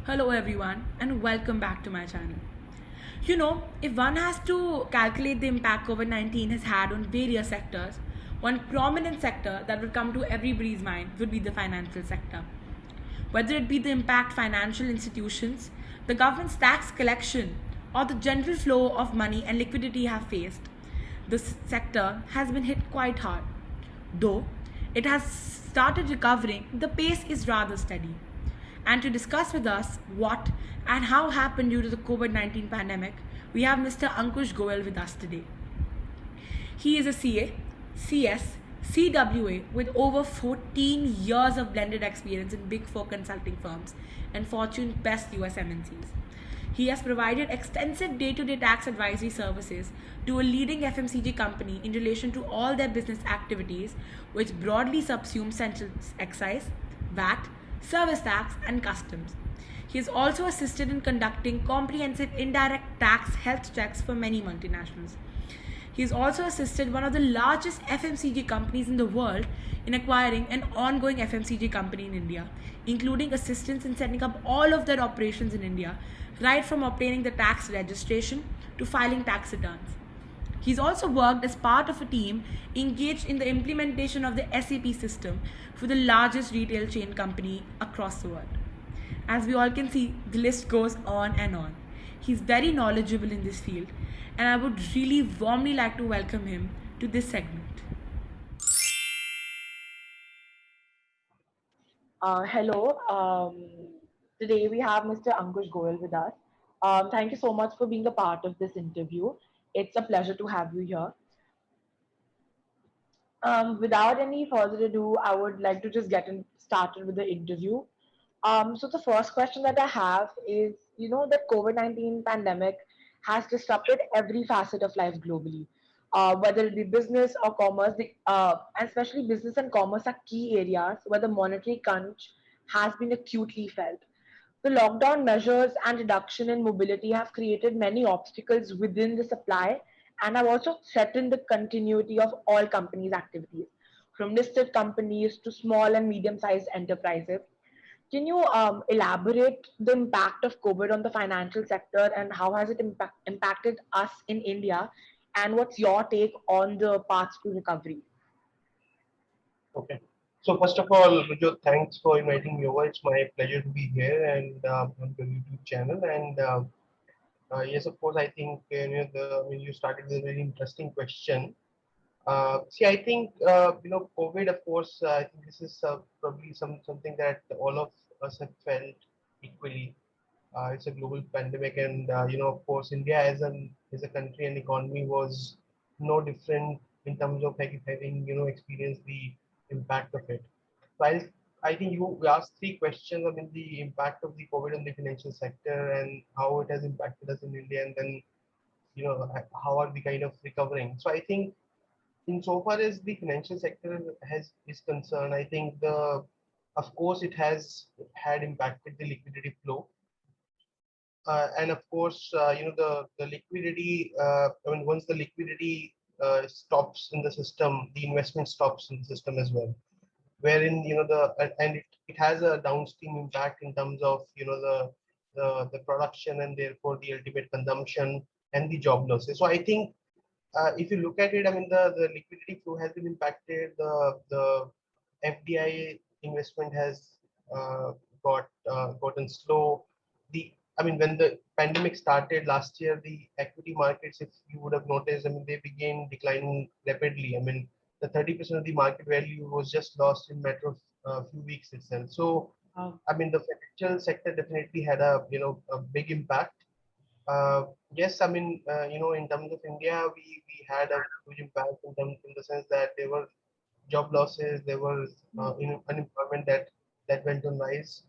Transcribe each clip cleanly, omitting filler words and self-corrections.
Hello everyone and welcome back to my channel. If one has to calculate the impact COVID-19 has had on various sectors, one prominent sector that would come to everybody's mind would be the financial sector. Whether it be the impact financial institutions, the government's tax collection, or the general flow of money and liquidity have faced, this sector has been hit quite hard. Though it has started recovering, the pace is rather steady. And to discuss with us what and how happened due to the COVID 19 pandemic, we have Mr. Ankush Goel with us today. He is a CA, CS, CWA with over 14 years of blended experience in Big Four consulting firms and Fortune Best US MNCs. He has provided extensive day to day tax advisory services to a leading FMCG company in relation to all their business activities, which broadly subsume central excise, VAT, service tax, and customs. He has also assisted in conducting comprehensive indirect tax health checks for many multinationals. He has also assisted one of the largest FMCG companies in the world in acquiring an ongoing FMCG company in India, including assistance in setting up all of their operations in India, right from obtaining the tax registration to filing tax returns. He's also worked as part of a team engaged in the implementation of the SAP system for the largest retail chain company across the world. As we all can see, the list goes on and on. He's very knowledgeable in this field, and I would really warmly like to welcome him to this segment. Hello. Today we have Mr. Ankush Goel with us. Thank you so much for being a part of this interview. It's a pleasure to have you here. Without any further ado, I would like to just started with the interview. So the first question that I have is, the COVID-19 pandemic has disrupted every facet of life globally, whether it be business or commerce, and especially business and commerce are key areas where the monetary crunch has been acutely felt. The lockdown measures and reduction in mobility have created many obstacles within the supply and have also threatened the continuity of all companies' activities, from listed companies to small and medium sized enterprises. Can you elaborate the impact of COVID on the financial sector and how has it impacted us in India? And what's your take on the paths to recovery? Okay. So first of all, Rujot, thanks for inviting me over. It's my pleasure to be here and on the YouTube channel. And yes, of course, I think when you started with a very interesting question. See, I think COVID. Of course, I think this is probably something that all of us have felt equally. It's a global pandemic, and of course, India as a country and economy was no different in terms of having experienced the impact of it. While I think you asked three questions. I mean, the impact of the COVID on the financial sector and how it has impacted us in India, and then how are we kind of recovering. So I think insofar as the financial sector is concerned, I think of course it has had impacted the liquidity flow, and of course, the liquidity. I mean, once the liquidity stops in the system, the investment stops in the system as well. Wherein it has a downstream impact in terms of the production and therefore the ultimate consumption and the job losses. So I think if you look at it, I mean the liquidity flow has been impacted. The FDI investment has gotten slow. The I mean, when the pandemic started last year, the equity markets, if you would have noticed, I mean, they began declining rapidly. I mean, the 30% of the market value was just lost in matter of a few weeks itself. So, Oh, I mean, the financial sector definitely had a big impact. Yes, I mean, in terms of India, we had a huge impact in the sense that there were job losses, there was unemployment that went on rise.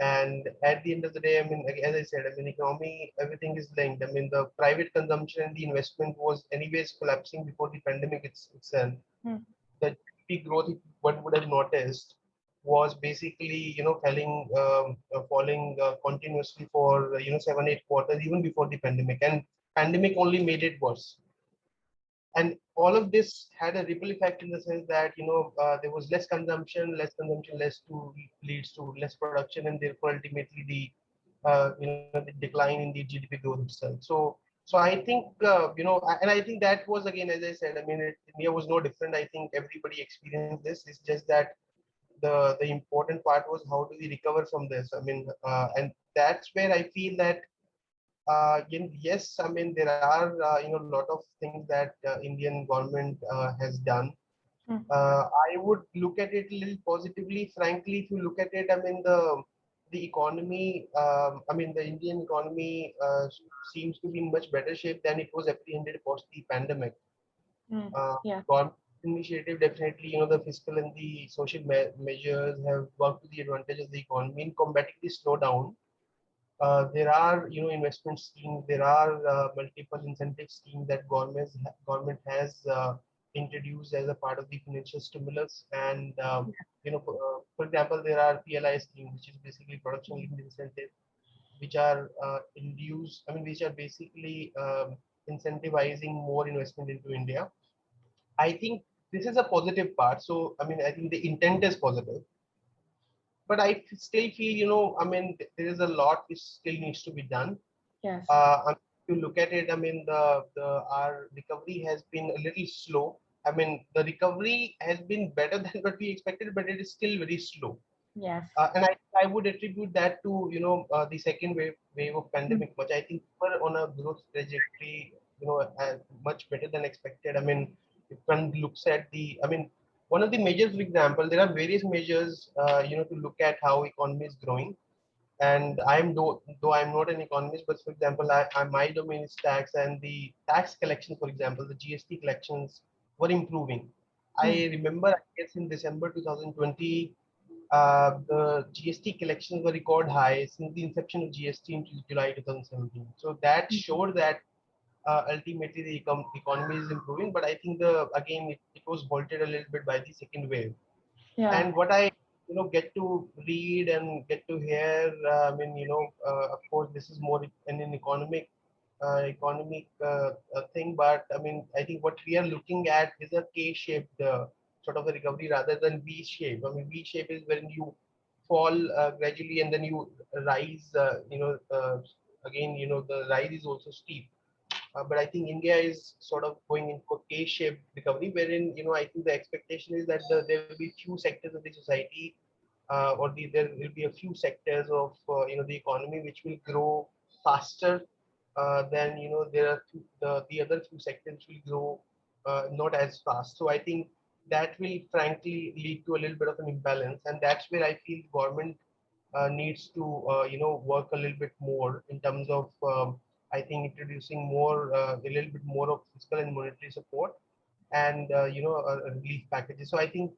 And at the end of the day, I mean, like, as I said, I mean, economy, everything is linked. I mean, the private consumption and the investment was anyways collapsing before the pandemic itself. hmm. The GDP growth, if one would have noticed, was basically, falling continuously for, 7, 8 quarters, even before the pandemic. And pandemic only made it worse. And all of this had a ripple effect in the sense that there was less consumption, less to leads to less production, and therefore ultimately the decline in the GDP growth itself. So I think and I think that was again, as I said, I mean, India was no different. I think everybody experienced this. It's just that the important part was how do we recover from this. I mean, and that's where I feel that yes, I mean there are a lot of things that Indian government has done. Mm. I would look at it a little positively. Frankly, if you look at it, I mean the economy. I mean the Indian economy seems to be in much better shape than it was apprehended post the pandemic. Mm. Yeah. Government initiative definitely, the fiscal and the social measures have worked to the advantage of the economy in combating the slowdown. There are, investment schemes. There are multiple incentive schemes that government has introduced as a part of the financial stimulus. And for example, there are PLI schemes, which is basically production linked incentive, which are induced. I mean, which are basically incentivizing more investment into India. I think this is a positive part. So, I mean, I think the intent is positive, but still feel, I mean, there is a lot which still needs to be done. Yes. If you look at it, I mean, the our recovery has been a little slow. I mean, the recovery has been better than what we expected, but it is still very slow. Yes. And I would attribute that to the second wave of Mm. pandemic, which I think we're on a growth trajectory, much better than expected. I mean, if one looks at I mean, one of the measures, for example, there are various measures, to look at how economy is growing. And though I'm not an economist, but for example, my domain is tax, and the tax collection, for example, the GST collections were improving. Mm. I remember, I guess in December 2020, the GST collections were record high since the inception of GST in July 2017. So that Mm. showed that ultimately the economy is improving. But I think again it was halted a little bit by the second wave. Yeah. And what I get to read and get to hear, I mean, of course this is more an economic thing, but I mean, I think what we are looking at is a K-shaped sort of a recovery rather than V-shape. I mean, V-shape is when you fall gradually and then you rise. Again, the rise is also steep. But I think India is sort of going into a K-shaped recovery, wherein I think the expectation is that there will be few sectors of the society, there will be a few sectors of the economy which will grow faster than there are the other few sectors will grow not as fast. So I think that will frankly lead to a little bit of an imbalance, and that's where I feel government needs to work a little bit more in terms of I think introducing a little bit more of fiscal and monetary support, and relief packages. So I think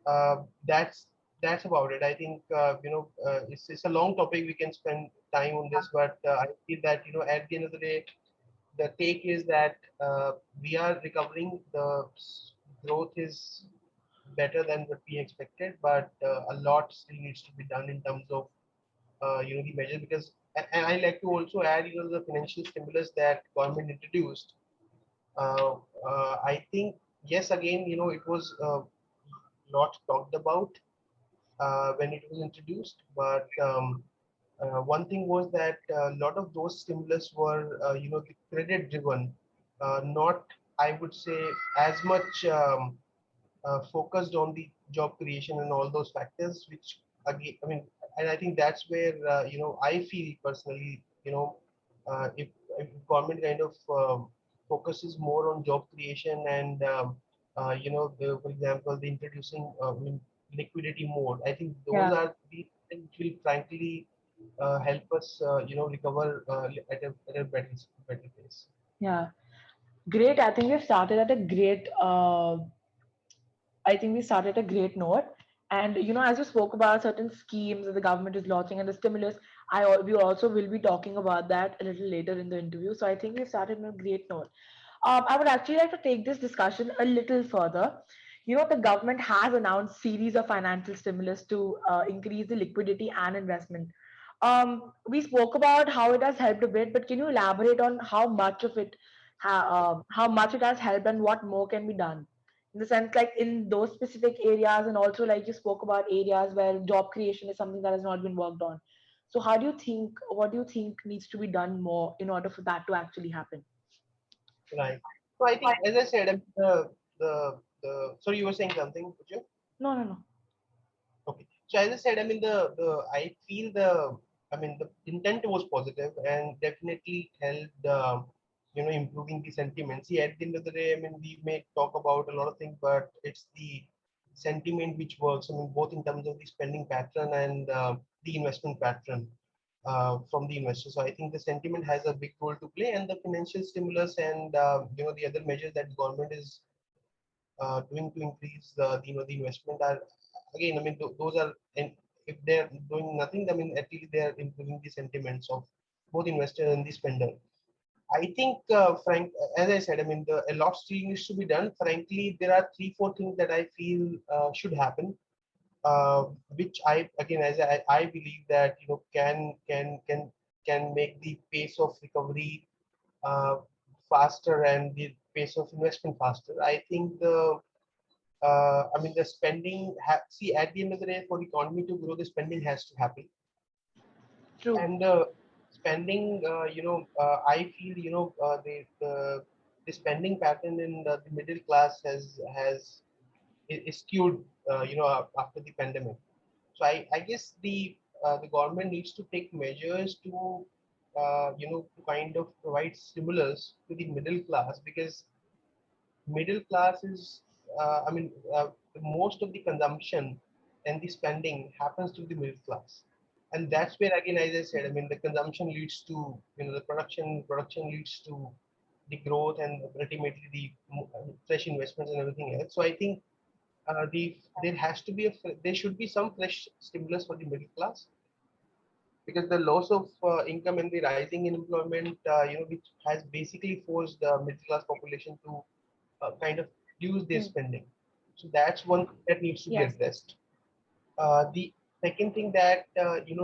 uh, that's that's about it. I think it's a long topic. We can spend time on this, but I feel that at the end of the day, the take is that we are recovering. Growth is better than what we expected, but a lot still needs to be done in terms of the measure, because and I like to also add the financial stimulus that government introduced. uh, I think yes, again it was not talked about when it was introduced, but one thing was that a lot of those stimulus were the credit driven, not, I would say, as much focused on the job creation and all those factors, which again, I mean, and I think that's where I feel personally, if government kind of focuses more on job creation and for example, the introducing I mean, liquidity mode. I think those Yeah. are the things which will frankly help us, recover at a better pace. Yeah. Great. I think we've started at a great I think we started a great note. And as you spoke about certain schemes that the government is launching and the stimulus, we also will be talking about that a little later in the interview. So I think we started on a great note. I would actually like to take this discussion a little further. The government has announced series of financial stimulus to increase the liquidity and investment. We spoke about how it has helped a bit, but can you elaborate on how much of it, how much it has helped, and what more can be done? In the sense, like in those specific areas, and also like you spoke about areas where job creation is something that has not been worked on. So how do you think, what do you think needs to be done more in order for that to actually happen? Right. So I think, as I said, the sorry, you were saying something, Puja? No, no, no. Okay. So as I said, I mean I feel I mean the intent was positive and definitely helped improving the sentiment. See, at the end of the day, I mean we may talk about a lot of things, but it's the sentiment which works. I mean both in terms of the spending pattern and the investment pattern from the investors. So I think the sentiment has a big role to play, and the financial stimulus and the other measures that government is doing to increase the investment are, again, I mean those are, and if they're doing nothing, I mean at least they are improving the sentiments of both investor and the spender. I think, Frank, as I said, I mean a lot still needs to be done. Frankly, there are three, four things that I feel should happen, which I, again, I believe that can make the pace of recovery uh, faster and the pace of investment faster. I think I mean, the spending, see, at the end of the day, for the economy to grow, the spending has to happen. True. And spending, I feel, the spending pattern in the middle class is skewed, after the pandemic. So I guess the government needs to take measures to kind of provide stimulus to the middle class, because middle class is, I mean, most of the consumption and the spending happens to the middle class, and that's where, again, as I said, I mean, the consumption leads to, the production leads to the growth, and ultimately the fresh investments and everything else. So I think there has to be there should be some fresh stimulus for the middle class, because the loss of income and the rising unemployment, which has basically forced the middle class population to kind of reduce their Hmm. spending. So that's one thing that needs to be Yes. addressed. The second thing that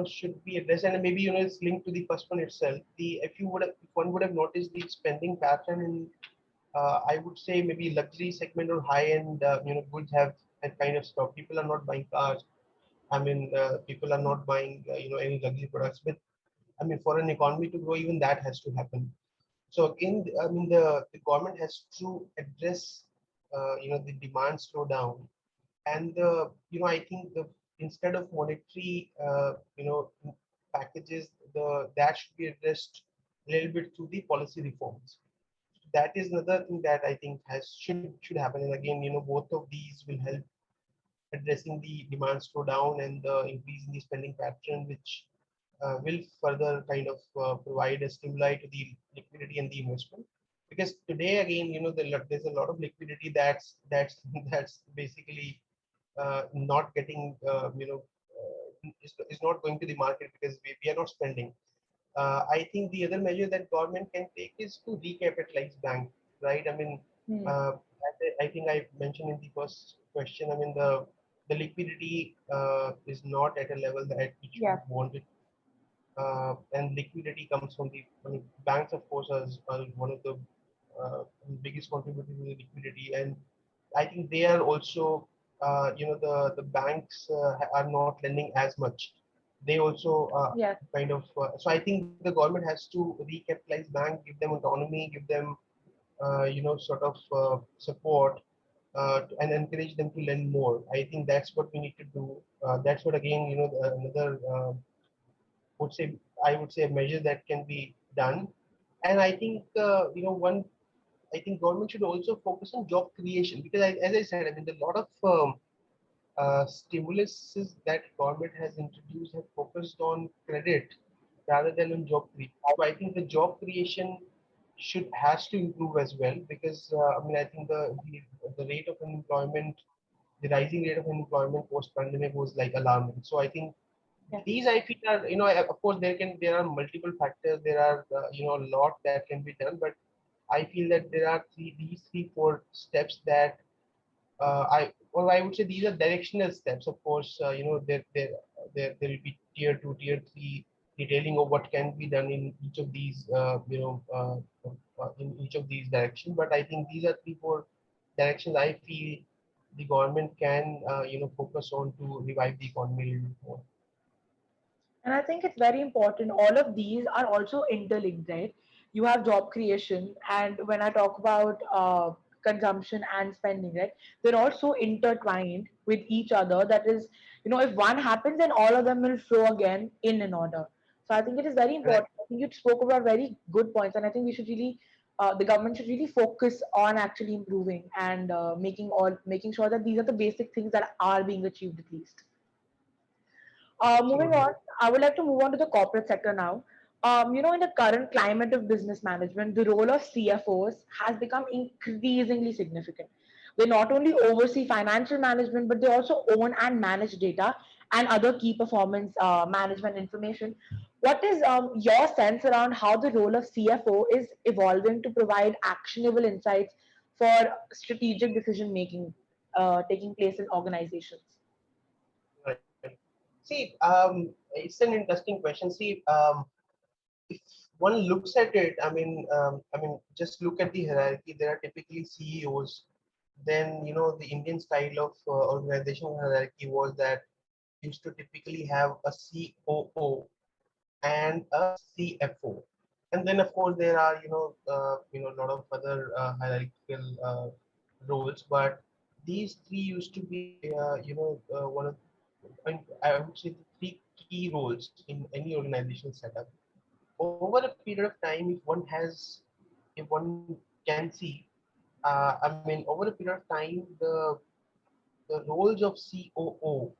should be addressed, and maybe it's linked to the first one itself. If one would have noticed the spending pattern in, I would say, maybe luxury segment or high end goods have kind of stopped. People are not buying cars. I mean, people are not buying any luxury products. But I mean, for an economy to grow, even that has to happen. So again, I mean, the government has to address, the demand slowdown, and I think instead of monetary, packages, that should be addressed a little bit through the policy reforms. That is another thing that I think should happen. And again, both of these will help addressing the demand slowdown and the increase in the spending pattern, which will further kind of provide a stimuli to the liquidity and the investment. Because today, again, there's a lot of liquidity that's that's basically not getting, is not going to the market because we are not spending. I think the other measure that government can take is to recapitalize bank, right? I mean, Hmm. I think I mentioned in the first question. I mean, the liquidity is not at a level at which we Yes. want it, and liquidity comes from I mean, banks, of course, are one of the biggest contributors to the liquidity, and I think they are also, the banks are not lending as much. They also Yes. kind of, so I think the government has to recapitalize bank, give them autonomy, give them, sort of support, and encourage them to lend more. I think that's what we need to do. That's what, again, another would say I would say a measure that can be done. And I think, one, I think government should also focus on job creation, because as I said, I mean, a lot of stimuluses that government has introduced have focused on credit rather than on job creation. So I think the job creation should has to improve as well, because I mean, I think the rate of unemployment, the rising rate of unemployment post pandemic was like alarming. So I think Yes. these, I feel, are, of course there are multiple factors. There are, a lot that can be done, but I feel that there are these three four steps that, I would say these are directional steps. Of course, there will be tier two, tier three detailing of what can be done in each of these, in each of these directions. But I think these are three four directions I feel the government can, focus on to revive the economy a little bit more. And I think it's very important. All of these are also interlinked, right? You have job creation, and when I talk about consumption and spending, right, they're also intertwined with each other. That is, if one happens, then all of them will flow again in an order. So I think it is very Right. important. I think you spoke about very good points, and I think we should really, the government should really focus on actually improving and making sure that these are the basic things that are being achieved at least. Moving Absolutely. on, I would like to move on to the corporate sector now. In the current climate of business management, the role of CFOs has become increasingly significant. They not only oversee financial management, but they also own and manage data and other key performance management information. What is your sense around how the role of CFO is evolving to provide actionable insights for strategic decision making taking place in organizations? Right. See, it's an interesting question. See, if one looks at it, just look at the hierarchy. There are typically CEOs. Then, the Indian style of organizational hierarchy was that we used to typically have a COO and a CFO. And then, of course, there are, a lot of other hierarchical roles, but these three used to be, one of, I would say, the three key roles in any organizational setup. Over a period of time, if one can see, over a period of time, the roles of COO,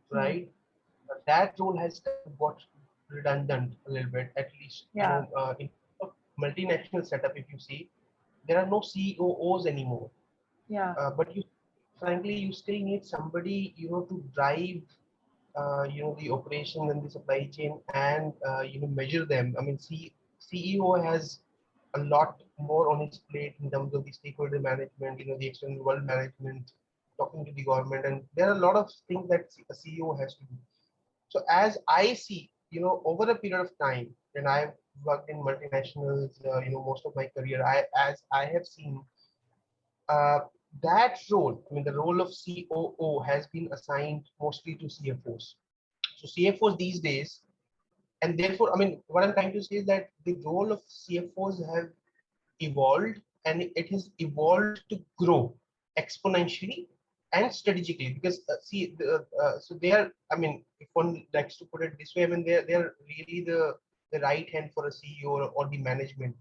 Hmm. right? That role has kind of got redundant a little bit, at least, Yeah, in a multinational setup, if you see, there are no COOs anymore. yeah. But frankly, you still need somebody, to drive the operation and the supply chain and measure them. I mean, CEO has a lot more on his plate in terms of the stakeholder management, the external world management, talking to the government, and there are a lot of things that a CEO has to do. So as I see, over a period of time, when I've worked in multinationals, most of my career, as I have seen, uh, that role, I mean, the role of COO has been assigned mostly to CFOs. So CFOs these days, and therefore, I mean, what I'm trying to say is that the role of CFOs have evolved, and it has evolved to grow exponentially and strategically, because so they are, I mean, if one likes to put it this way, I mean, they're really the right hand for a CEO, or the management,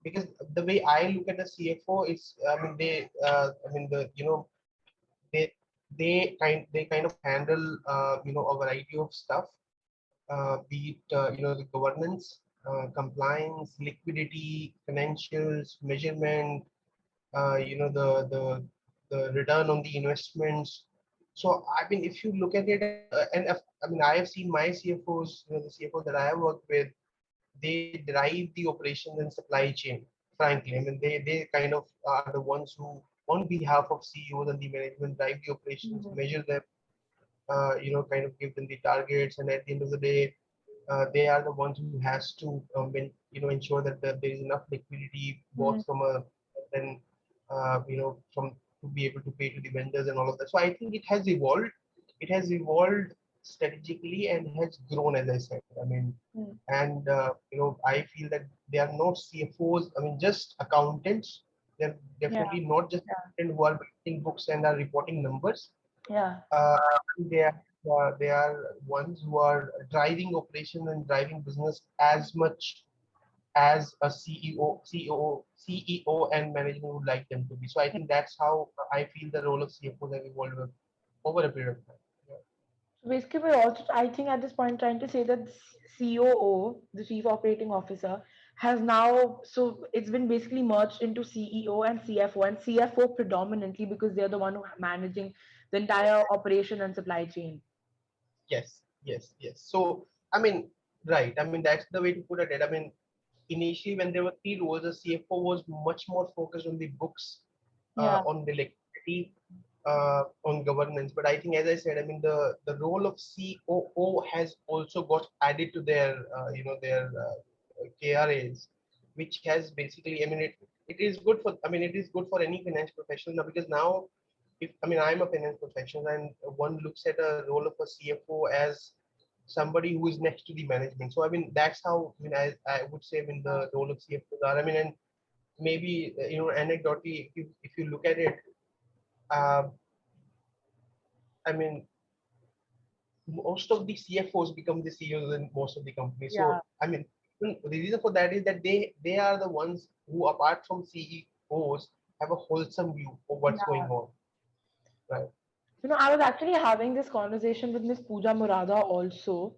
because the way I look at a CFO is, I mean, they they kind of handle a variety of stuff, be it the governance, compliance, liquidity, financials, measurement, the return on the investments. So I mean, if you look at it, I mean, I have seen my CFOs, the CFOs that I have worked with, they drive the operations and supply chain. Frankly, I mean, they kind of are the ones who, on behalf of CEOs and the management, drive the operations, Mhm. measure them, kind of give them the targets, and at the end of the day, they are the ones who has to ensure that there is enough liquidity, Mhm. both from a, then from, to be able to pay to the vendors and all of that. So I think it has evolved strategically and has grown, as I said. I mean, Mhm. and I feel that they are not CFOs, I mean, just accountants. They're Yeah, definitely not just yeah, accountants who are writing books and are reporting numbers. yeah. uh, they are ones who are driving operation and driving business as much as a CEO and management would like them to be. So I think that's how I feel the role of CFOs have evolved over a period of time. Yeah. So basically, we're also, I think, at this point trying to say that COO, the Chief Operating Officer, has now, so it's been basically merged into CEO and CFO predominantly because they're the one who are managing the entire operation and supply chain. Yes, yes, yes. So I mean, right. I mean, that's the way to put it. I mean, initially when there were three roles, the CFO was much more focused on the books, Yeah. on the liquidity, on governance. But I think, as I said, I mean, the role of COO has also got added to their KRAs, which has basically, I mean, it is good for, I mean, it is good for any finance professional now, because now, if, I mean, I'm a finance professional, and one looks at a role of a CFO as somebody who is next to the management. So I mean that's how I would say the role of CFOs are. I mean, and maybe anecdotally, if you look at it, uh, I mean most of the CFOs become the CEOs in most of the companies. Yeah, So I mean the reason for that is that they are the ones who, apart from CEOs, have a wholesome view of what's going yeah. on, right? I was actually having this conversation with Miss Pooja Murada also,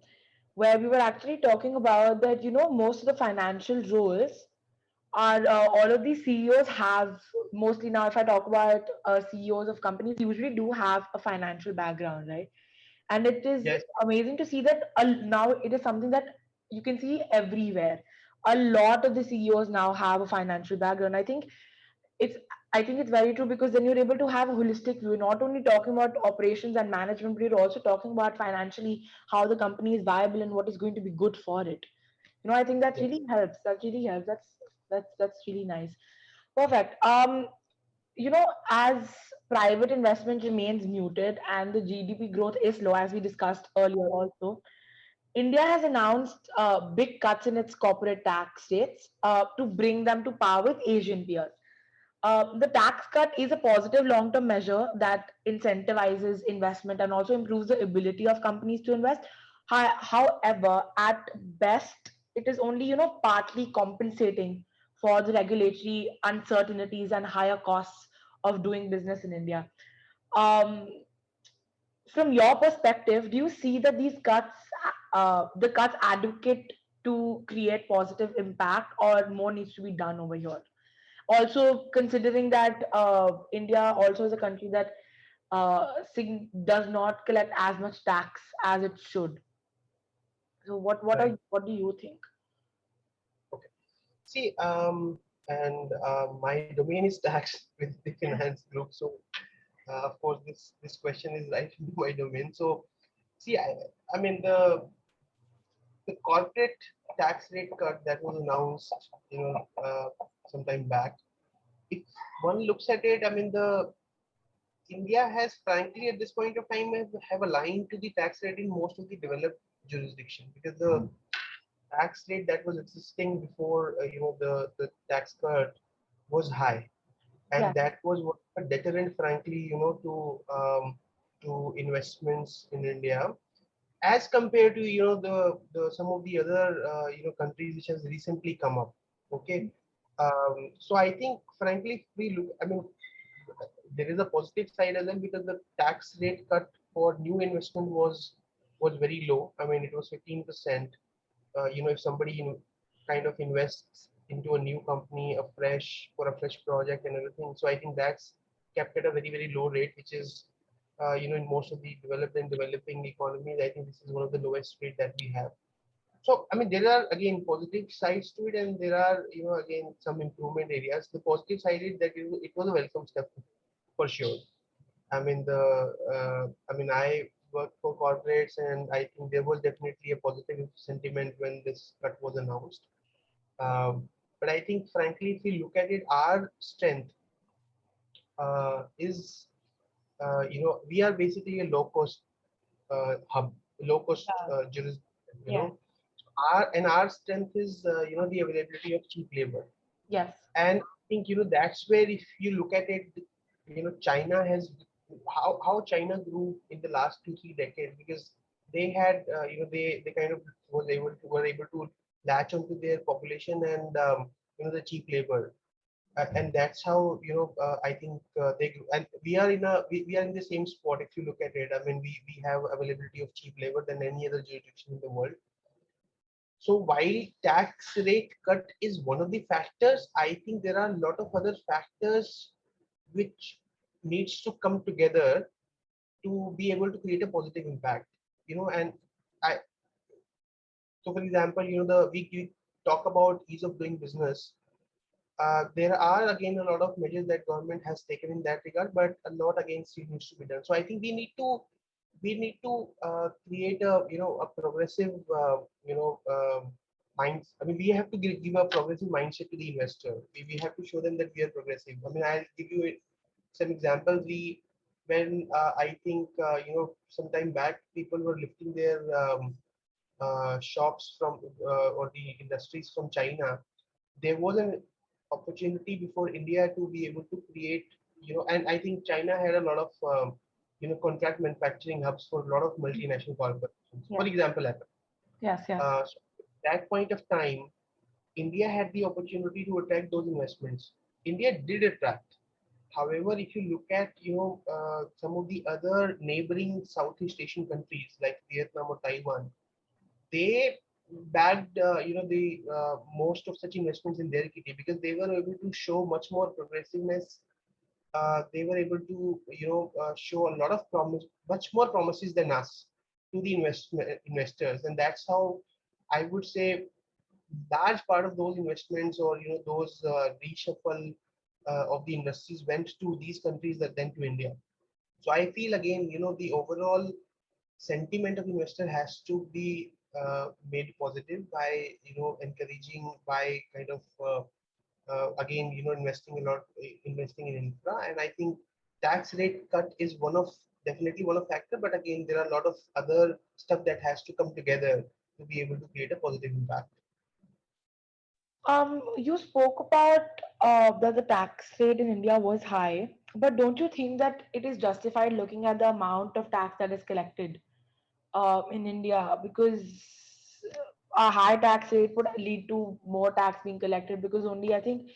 where we were actually talking about that, most of the financial roles are all of these CEOs have mostly now, if I talk about CEOs of companies, usually do have a financial background, right? And it is Yes, amazing to see that now it is something that you can see everywhere. A lot of the CEOs now have a financial background. It's I think it's very true, because then you're able to have a holistic view, not only talking about operations and management, but you're also talking about financially how the company is viable and what is going to be good for it. I think that yes, really helps. That really helps. That's really nice. Perfect. As private investment remains muted and the GDP growth is low, as we discussed earlier also, India has announced big cuts in its corporate tax rates to bring them to par with Asian peers. The tax cut is a positive long term measure that incentivizes investment and also improves the ability of companies to invest. However, at best, it is only partly compensating for the regulatory uncertainties and higher costs of doing business in India. Um, from your perspective, do you see that the cuts advocate to create positive impact, or more needs to be done over here? Also, considering that India also is a country that does not collect as much tax as it should. So, right. what do you think? Okay. See, my domain is tax with the finance group. So, of course, this question is right into my domain. So, see, I mean the corporate tax rate cut that was announced, sometime back. If one looks at it, I mean the India has frankly at this point of time have aligned to the tax rate in most of the developed jurisdiction, because the tax rate that was existing before the tax cut was high, Yeah, and that was what a deterrent, frankly, to investments in India, as compared to the some of the other countries which has recently come up. Okay, so I think frankly, if we look, I mean there is a positive side as well, because the tax rate cut for new investment was very low. I mean it was 15%. If somebody kind of invests into a new company, for a fresh project and everything. So I think that's kept at a very, very low rate, which is, in most of the developed and developing economies, I think this is one of the lowest rate that we have. So, I mean, there are again positive sides to it, and there are, again, some improvement areas. The positive side is that it was a welcome step for sure. I mean, I work for corporates, and I think there was definitely a positive sentiment when this cut was announced. But I think, frankly, if we look at it, our strength is, we are basically a low-cost hub, low-cost jurisdiction. You yeah, know, our strength is, the availability of cheap labor. yes, And I think that's where, if you look at it, China has, how China grew in the last 2-3 decades, because they had they kind of were able to latch onto their population and the cheap labor. And that's how I think they grew. And we are in the same spot. If you look at it, I mean we have availability of cheap labor than any other jurisdiction in the world. So while tax rate cut is one of the factors, I think there are a lot of other factors which needs to come together to be able to create a positive impact. And I so for example, we talk about ease of doing business. There are again a lot of measures that government has taken in that regard, but a lot again still needs to be done. So I think we need to create a progressive minds. I mean, we have to give a progressive mindset to the investor. We have to show them that we are progressive. I mean, I'll give you some examples. When I think some time back, people were lifting their shops from or the industries from China, there was an opportunity before India to be able to create, and I think China had a lot of, contract manufacturing hubs for a lot of multinational corporations. For Yes, example, Apple. yes, yes. So at that point of time, India had the opportunity to attract those investments. India did attract. However, if you look at some of the other neighboring Southeast Asian countries like Vietnam or Taiwan, they bagged the most of such investments in their equity because they were able to show much more progressiveness. They were able to show a lot of promise, much more promises than us to the investors, and that's how I would say large part of those investments or those reshuffle of the industries went to these countries that then to India. So I feel again, the overall sentiment of investor has to be made positive by encouraging by kind of again investing a lot, investing in infra, and I think tax rate cut is one of definitely one of factor, but again there are a lot of other stuff that has to come together to be able to create a positive impact. You spoke about that the tax rate in India was high, but don't you think that it is justified looking at the amount of tax that is collected in India? Because a high tax rate would lead to more tax being collected because only I think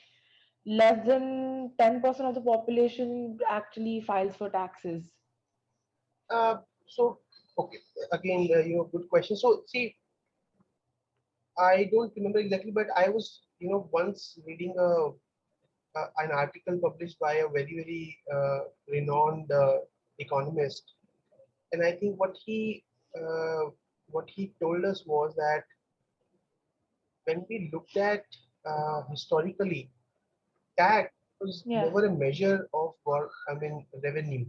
less than 10% of the population actually files for taxes. So okay, again good question. So see, I don't remember exactly, but I was once reading an article published by a very very renowned economist, and I think what he told us was that when we looked at historically, tax was Yes. never a measure of revenue.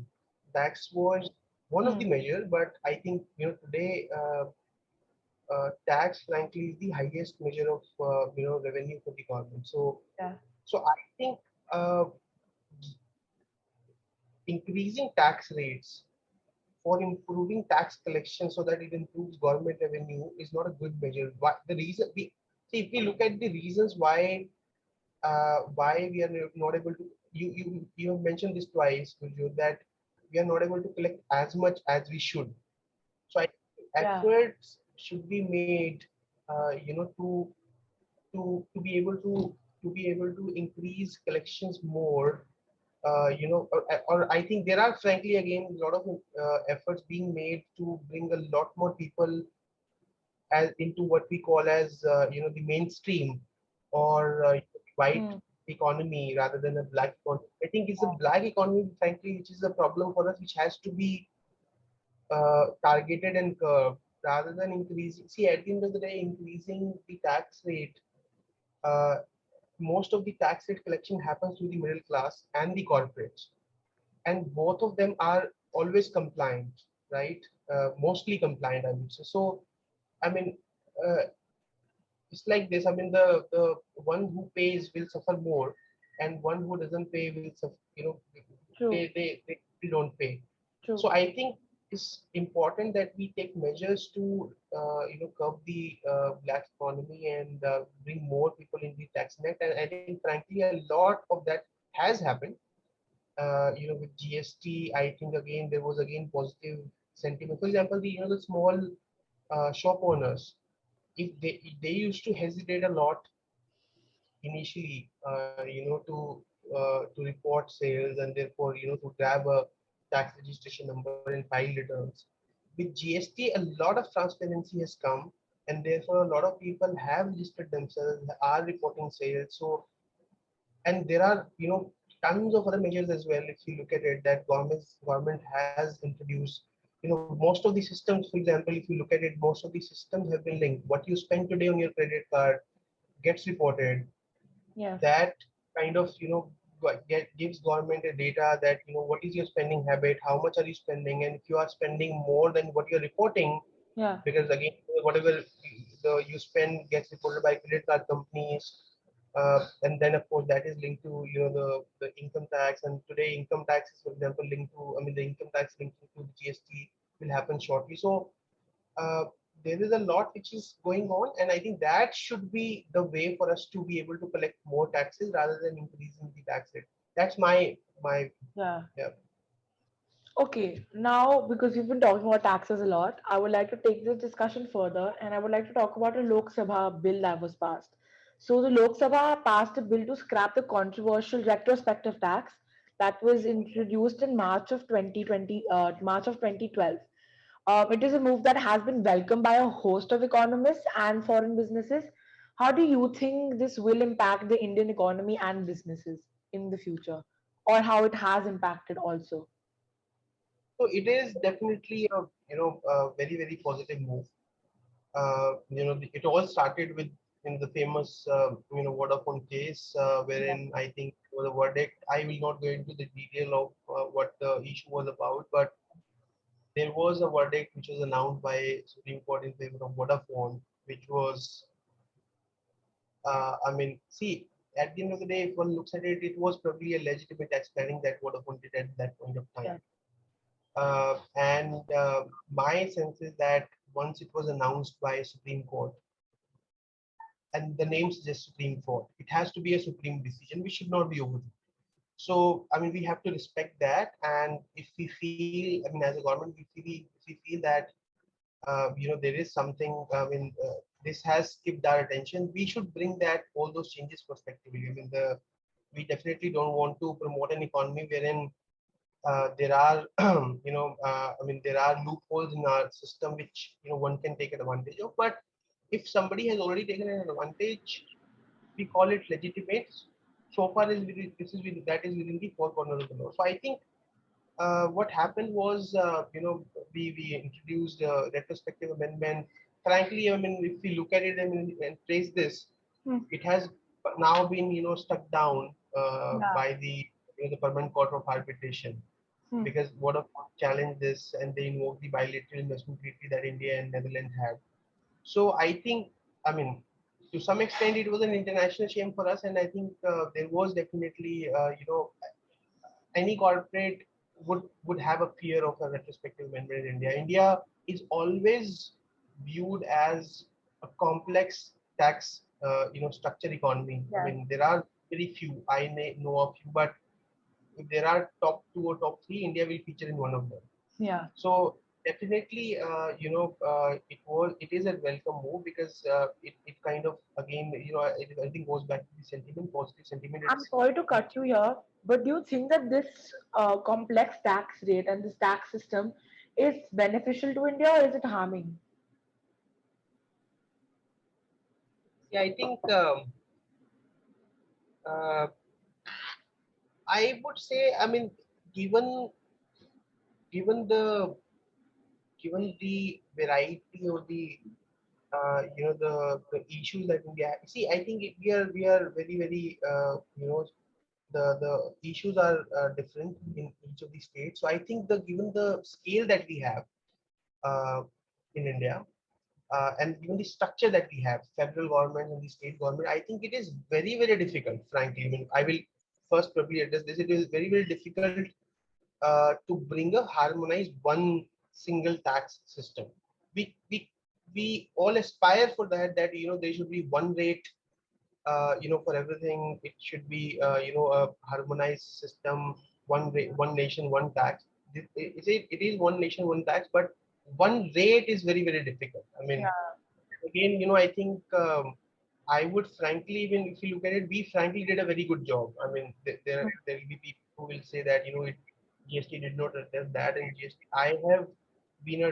Tax was one of Hmm. the measures, but I think today tax frankly is the highest measure of revenue for the government. Yeah. So I think uh, increasing tax rates for improving tax collection so that it improves government revenue is not a good measure. Why, the reason we see if we look at the reasons why we are not able to, you have mentioned this twice, Gurjot, that we are not able to collect as much as we should. So I think Yeah. efforts should be made, to be able to increase collections more. Or I think there are frankly again a lot of efforts being made to bring a lot more people as into what we call as the mainstream or white Hmm. economy rather than a black economy. I think it's a black economy, frankly, which is a problem for us, which has to be targeted and curbed rather than increasing. See, at the end of the day, increasing the tax rate, uh, most of the tax rate collection happens to the middle class and the corporates, and both of them are always compliant, right? Mostly compliant, I would say. So, I mean, uh, it's like this. I mean, the one who pays will suffer more, and one who doesn't pay will suffer. True. They don't pay. True. So I think it's important that we take measures to curb the black economy and bring more people in the tax net. And I think frankly a lot of that has happened. With GST, I think again there was again positive sentiment. For example, the small shop owners, if they used to hesitate a lot initially, to report sales and therefore to grab a tax registration number and file returns. With GST, a lot of transparency has come, and therefore a lot of people have registered themselves, are reporting sales. So, and there are tons of other measures as well. If you look at it, that government has introduced. Most of the systems, for example, if you look at it, most of the systems have been linked. What you spend today on your credit card gets reported. Yes. That kind of gives government a data that what is your spending habit, how much are you spending, and if you are spending more than what you're reporting, Yeah. because again whatever you spend gets reported by credit card companies, and then of course that is linked to the income tax, and today income tax is, for example, linked to, I mean, the income tax linked to the GST will happen shortly. So uh, there is a lot which is going on, and I think that should be the way for us to be able to collect more taxes rather than increasing the tax rate. That's my Yeah. yeah. Okay, now because we've been talking about taxes a lot, I would like to take this discussion further and I would like to talk about a Lok Sabha bill that was passed. So the Lok Sabha passed a bill to scrap the controversial retrospective tax that was introduced in March of 2020, March of 2012. It is a move that has been welcomed by a host of economists and foreign businesses. How do you think this will impact the Indian economy and businesses in the future, or how it has impacted also? So it is definitely a a very positive move. It all started with in the famous Vodafone case, wherein I think the verdict. I will not go into the detail of what the issue was about, but there was a verdict which was announced by Supreme Court in favor of Vodafone, which was, see, at the end of the day, if one looks at it, it was probably a legitimate tax planning that Vodafone did at that point of time. Yeah. And my sense is that once it was announced by Supreme Court, and the name suggests Supreme Court, it has to be a supreme decision, which should not be overruled. So, I mean, we have to respect that. And if we feel, I mean, as a government, if we feel that, there is something, this has skipped our attention, we should bring that, all those changes prospectively. I mean, we definitely don't want to promote an economy wherein there are, there are loopholes in our system which, one can take advantage of. But if somebody has already taken an advantage, we call it legitimate. So far as that is within the four corners of the law. So I think what happened was, we introduced a retrospective amendment. Frankly, I mean, if we look at it, I mean, and trace this, Hmm. it has now been, struck down Yeah. by the Permanent Court of Arbitration, Hmm. because Vodafone challenged this and they invoked the bilateral investment treaty that India and Netherlands had. So I think, I mean, to some extent, it was an international shame for us, and I think there was definitely, any corporate would have a fear of a retrospective amendment in India. India is always viewed as a complex tax, structure economy. I Yes. mean, there are very few. I may know of few, but if there are top two or top three, India will feature in one of them. Yeah. So definitely, it is a welcome move, because it kind of, again, I think goes back to the sentiment, positive sentiment. I'm sorry to cut you here, but do you think that this complex tax rate and this tax system is beneficial to India or is it harming? Yeah, I think uh, I would say, I mean, given given the given the variety or the the issues that India see, I think we are very the issues are different in each of the states. So I think given the scale that we have uh, in India, and given the structure that we have, federal government and the state government, I think it is very difficult. Frankly, I mean, I will first probably address this. It is very difficult to bring a harmonized one single tax system. We we we all aspire for that. That there should be one rate, for everything. It should be a harmonized system, one nation, one tax. It is one nation, one tax, but one rate is very difficult. I mean, Yeah. again, I think I would frankly, even if you look at it, we frankly did a very good job. I mean, there will be people who will say that GST did not address that, and GST. I have been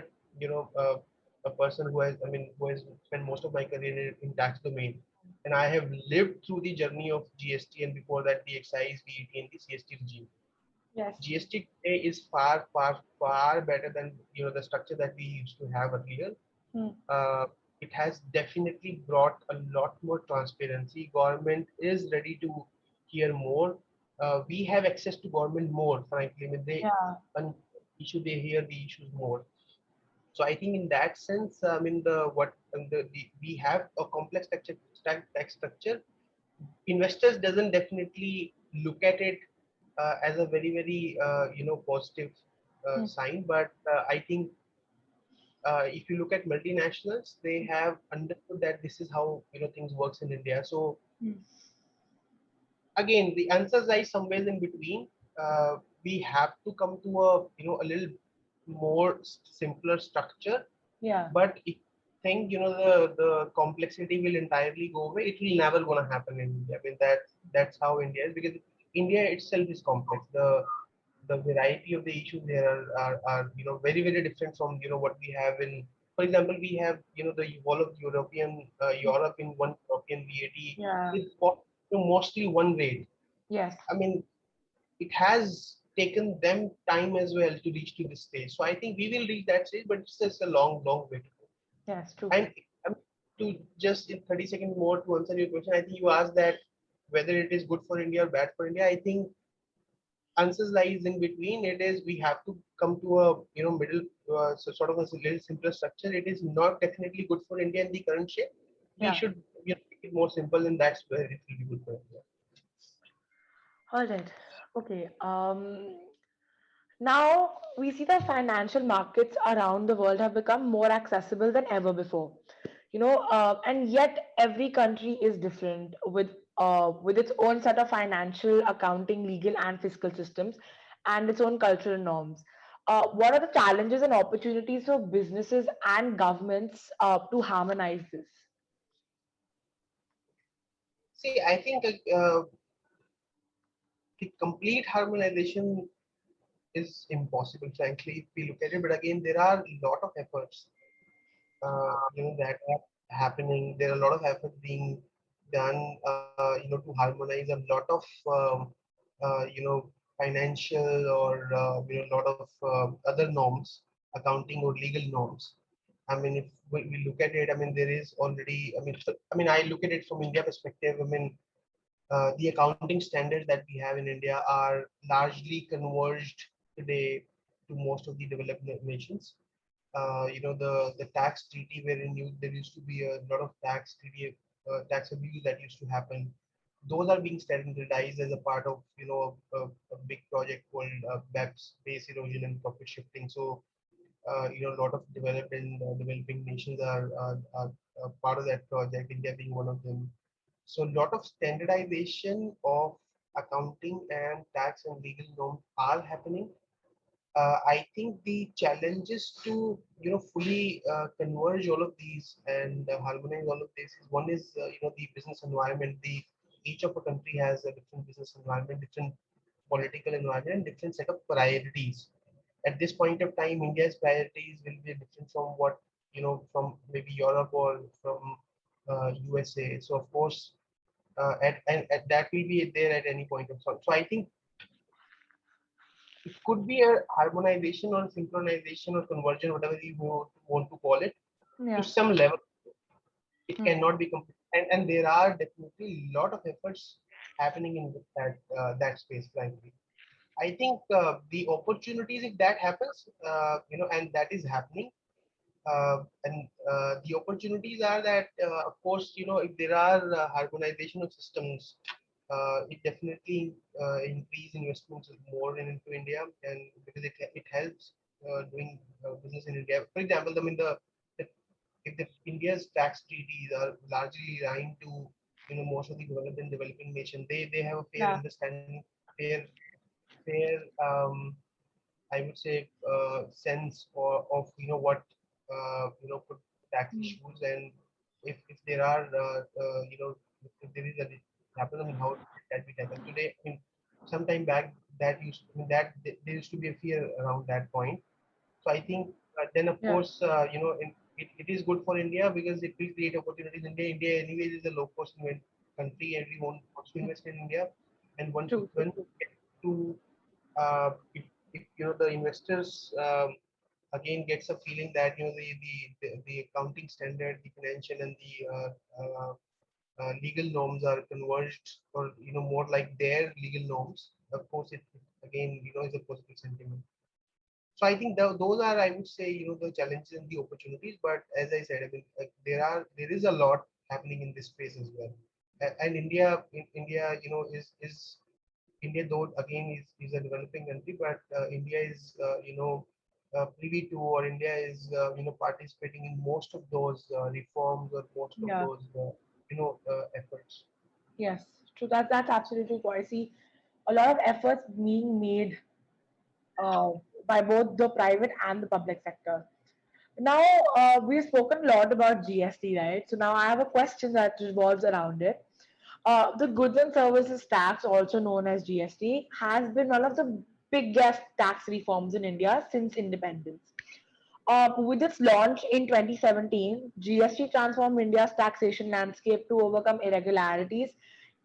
a person who has, I mean, who has spent most of my career in tax domain, and I have lived through the journey of GST, and before that the excise, VAT, and the CST regime. Yes. GST today is far better than the structure that we used to have earlier. Hmm. uh, it has definitely brought a lot more transparency. Government is ready to hear more. We have access to government more, frankly. I mean, Yeah. an issue, they hear the issues more. So I think in that sense, I mean, we have a complex tax structure. Investors doesn't definitely look at it as a very positive Hmm. sign, but I think if you look at multinationals, they have understood that this is how things works in India. So Hmm. again, the answers lie somewhere in between. We have to come to a little more simpler structure. Yeah. But if you think the complexity will entirely go away, it will never gonna happen in India. I mean that's how India is, because India itself is complex. The variety of the issues here are very very different from what we have in. For example, we have the whole of European Europe in one European VAT Yeah. with mostly one rate. Yes. I mean, it has taken them time as well to reach to this stage. So I think we will reach that stage, but it's just a long, long way to go. Yes. True. And to just in 30 seconds more to answer your question, I think you asked that whether it is good for India or bad for India. I think answers lies in between. It is we have to come to a middle, so sort of a little simpler structure. It is not definitely good for India in the current shape. We Yeah. should make it more simple, and that's where it will be good for India. All right. Okay. Now we see that financial markets around the world have become more accessible than ever before. And yet every country is different with its own set of financial, accounting, legal, and fiscal systems, and its own cultural norms. What are the challenges and opportunities for businesses and governments to harmonize this? See, I think the complete harmonization is impossible, frankly, if we look at it. But again, there are a lot of efforts, that are happening. There are a lot of efforts being done, to harmonize a lot of, financial or a lot of other norms, accounting or legal norms. I mean, if we look at it, I mean, there is already. I mean, I look at it from India perspective. I mean, the accounting standards that we have in India are largely converged today to most of the developed nations. The tax treaty wherein there used to be a lot of tax abuse that used to happen. Those are being standardized as a part of a big project called BEPS, base erosion and profit shifting. So a lot of developed and developing nations are part of that project, India being one of them. So a lot of standardization of accounting and tax and legal norms are happening. I think the challenge is to fully converge all of these and harmonize all of this. One is the business environment. The each of a country has a different business environment, different political environment, and different set of priorities. At this point of time, India's priorities will be different from what from maybe Europe or from USA. So of course, at that will be there at any point of time. So I think it could be a harmonization or synchronization or conversion, whatever you want to call it, to Yeah. some level. It Hmm. cannot be complete, and there are definitely a lot of efforts happening in that space, frankly. I think the opportunities, if that happens, and that is happening, and the opportunities are that, of course, if there are harmonization of systems, it definitely increase investments more into India, and because it helps doing business in India. For example, I mean the if the India's tax treaties are largely aligned to most of the developed and developing nation, they have a fair Yeah. understanding, fair I would say sense of what put tax Hmm. issues, and if there are if there is a happen, I mean how that be tackled today. I mean, sometime back that used I mean, that there used to be a fear around that point. So I think then of Yeah. course it is good for India because it will create opportunities. India anyways is a low cost country. Everyone wants to invest in India, and True. True. when True. get to if the investors again gets a feeling that the accounting standard, the financial and the legal norms are converged or more like their legal norms. Of course, it again is a positive sentiment. So I think those are, I would say, the challenges and the opportunities. But as I said, I mean, there is a lot happening in this space as well. And India, is India, though again is a developing country, but India is privy to, or India is participating in most of those reforms or most of Yeah. those efforts. Yes. So that's absolutely true. I see a lot of efforts being made uh, by both the private and the public sector. Now, we've spoken a lot about GST, right? So now I have a question that revolves around it. The goods and services tax, also known as GST, has been one of the biggest tax reforms in India since independence. With its launch in 2017, GST transformed India's taxation landscape to overcome irregularities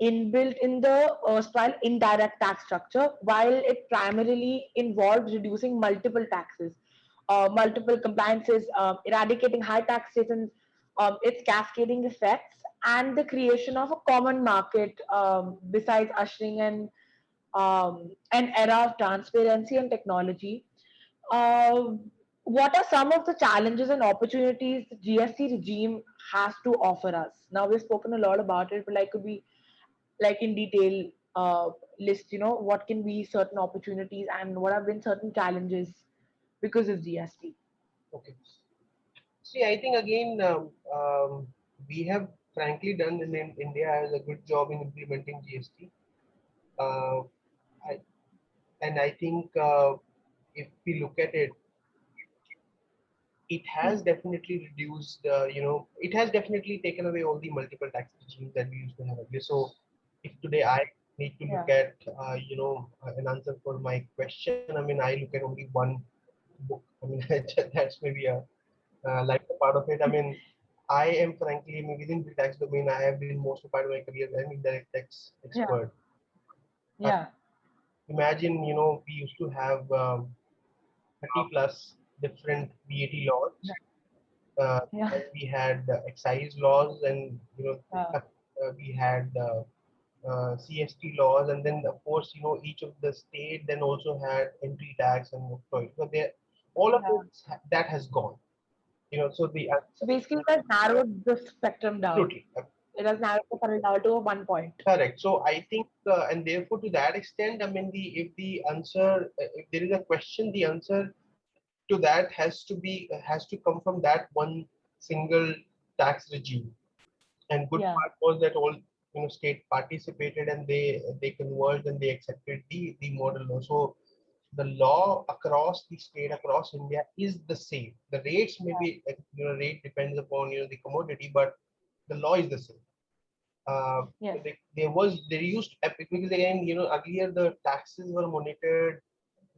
inbuilt in the erstwhile indirect tax structure, while it primarily involved reducing multiple taxes, multiple compliances, eradicating high taxation, its cascading effects, and the creation of a common market, besides ushering an era of transparency and technology. uh, what are some of the challenges and opportunities the GST regime has to offer us? Now we've spoken a lot about it, but like could we like in detail list, what can be certain opportunities and what have been certain challenges because of GST? Okay. See, I think again, we have frankly done in India has a good job in implementing GST. Uh, I, and I think if we look at it, it Hmm. has definitely reduced, it has definitely taken away all the multiple tax regimes that we used to have earlier. So if today I need to Yeah, look at, an answer for my question, I mean, I look at only one book. I mean, that's maybe a like a part of it. I mean, I am frankly, I mean, within the tax domain, I have been most of part of my career an indirect tax yeah, expert. Uh, yeah, Imagine, we used to have 30 plus different VAT laws. yeah, Then yeah, we had excise laws, and yeah, we had CST laws, and then of course each of the state then also had entry tax and octroi. So there, all of yeah. it that has gone. So the So basically, it has narrowed the spectrum down. absolutely It has narrowed the funnel down to one point. correct. So I think, and therefore to that extent, I mean, the if the answer, if there is a question, the answer to that has to come from that one single tax regime. And good Yeah, part was that all state participated, and they converged and they accepted the model law. So the law across the state, across India, is the same. The rates may yeah, be, rate depends upon the commodity, but the law is the same. yes, There used, because again, earlier the taxes were monitored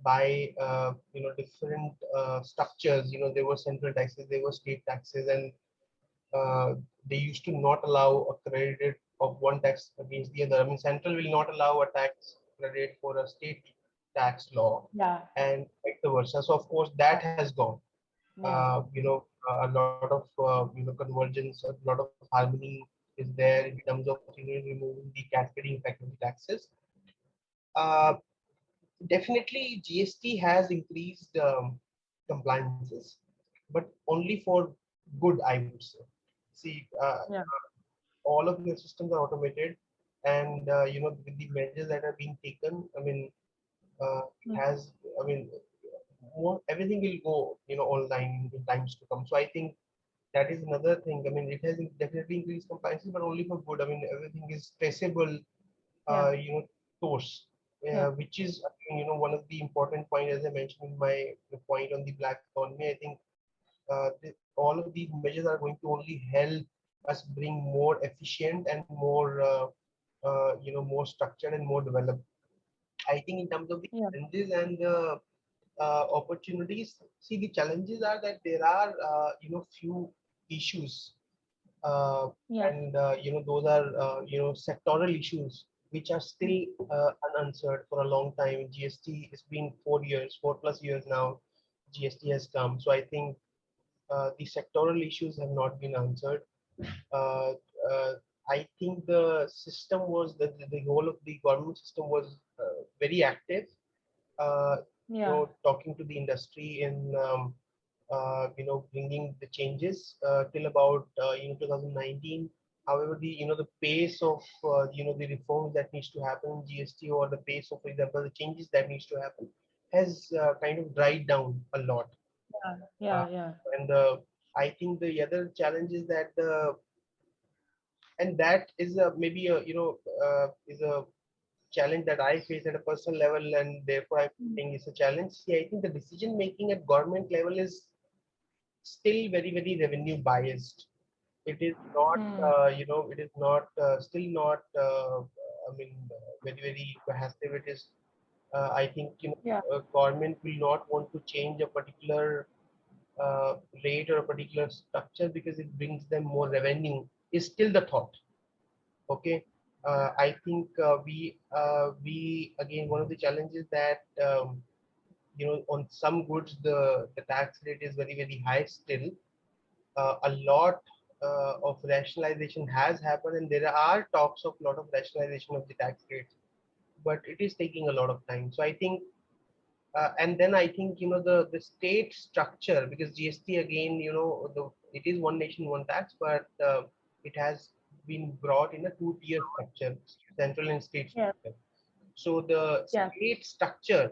by different structures. There were central taxes, there were state taxes, and uh, they used to not allow a credit of one tax against the other. I mean, central will not allow a tax credit for a state tax law, yeah, and vice versa. So of course that has gone. yeah, A lot of convergence, a lot of harmony is there in terms of removing the cascading effect of the taxes. Uh, Definitely, GST has increased compliances, but only for good, I would say. See, yeah, all of your systems are automated, and with the measures that are being taken, I mean, it mm, has, I mean, everything will go, online in times to come. So I think that is another thing. I mean, it has definitely increased compliances, but only for good. I mean, everything is traceable, yeah, source, yeah, which is again, one of the important point, as I mentioned in my point on the black economy. I think all of these measures are going to only help us bring more efficient and more, more structured and more developed. I think in terms of the yeah, challenges and the opportunities, see, the challenges are that there are, few issues, uh, yeah, and those are sectoral issues which are still unanswered for a long time. GST, it's been 4 years, 4+ years now. GST has come, so I think the sectoral issues have not been answered. Uh, uh, I think the system was the whole of the government system was very active, uh, yeah, talking to the industry in, bringing the changes till about 2019. However, the pace of the reforms that needs to happen in GST, or the pace of, for example, the changes that needs to happen, has kind of dried down a lot. Yeah, Uh, yeah, yeah, and I think the other challenge is that and that is maybe a is a challenge that I face at a personal level, and therefore I think it's a challenge. See, I think the decision making at government level is still very revenue biased. It is not, hmm. it is not still not. I mean, very passive. It is. I think Yeah, government will not want to change a particular rate or a particular structure because it brings them more revenue. Is still the thought. Okay. I think we again, one of the challenges that on some goods the tax rate is very high still. A lot of rationalization has happened, and there are talks of a lot of rationalization of the tax rates, but it is taking a lot of time. So I think and then I think the state structure, because GST again, it is one nation one tax, but it has been brought in a two-tier structure, central and state yeah, structure. So the yeah, state structure,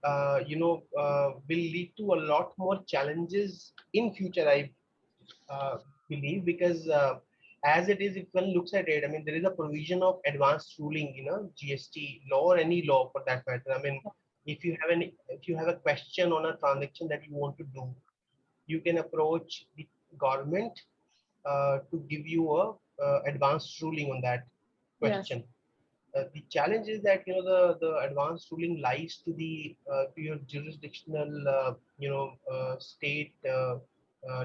will lead to a lot more challenges in future. I uh, believe, because as it is, if one looks at it, I mean, there is a provision of advanced ruling, GST law or any law for that matter. I mean, if you have a question on a transaction that you want to do, you can approach the government to give you a advanced ruling on that yes, question. The challenge is that the advanced ruling lies to your jurisdictional state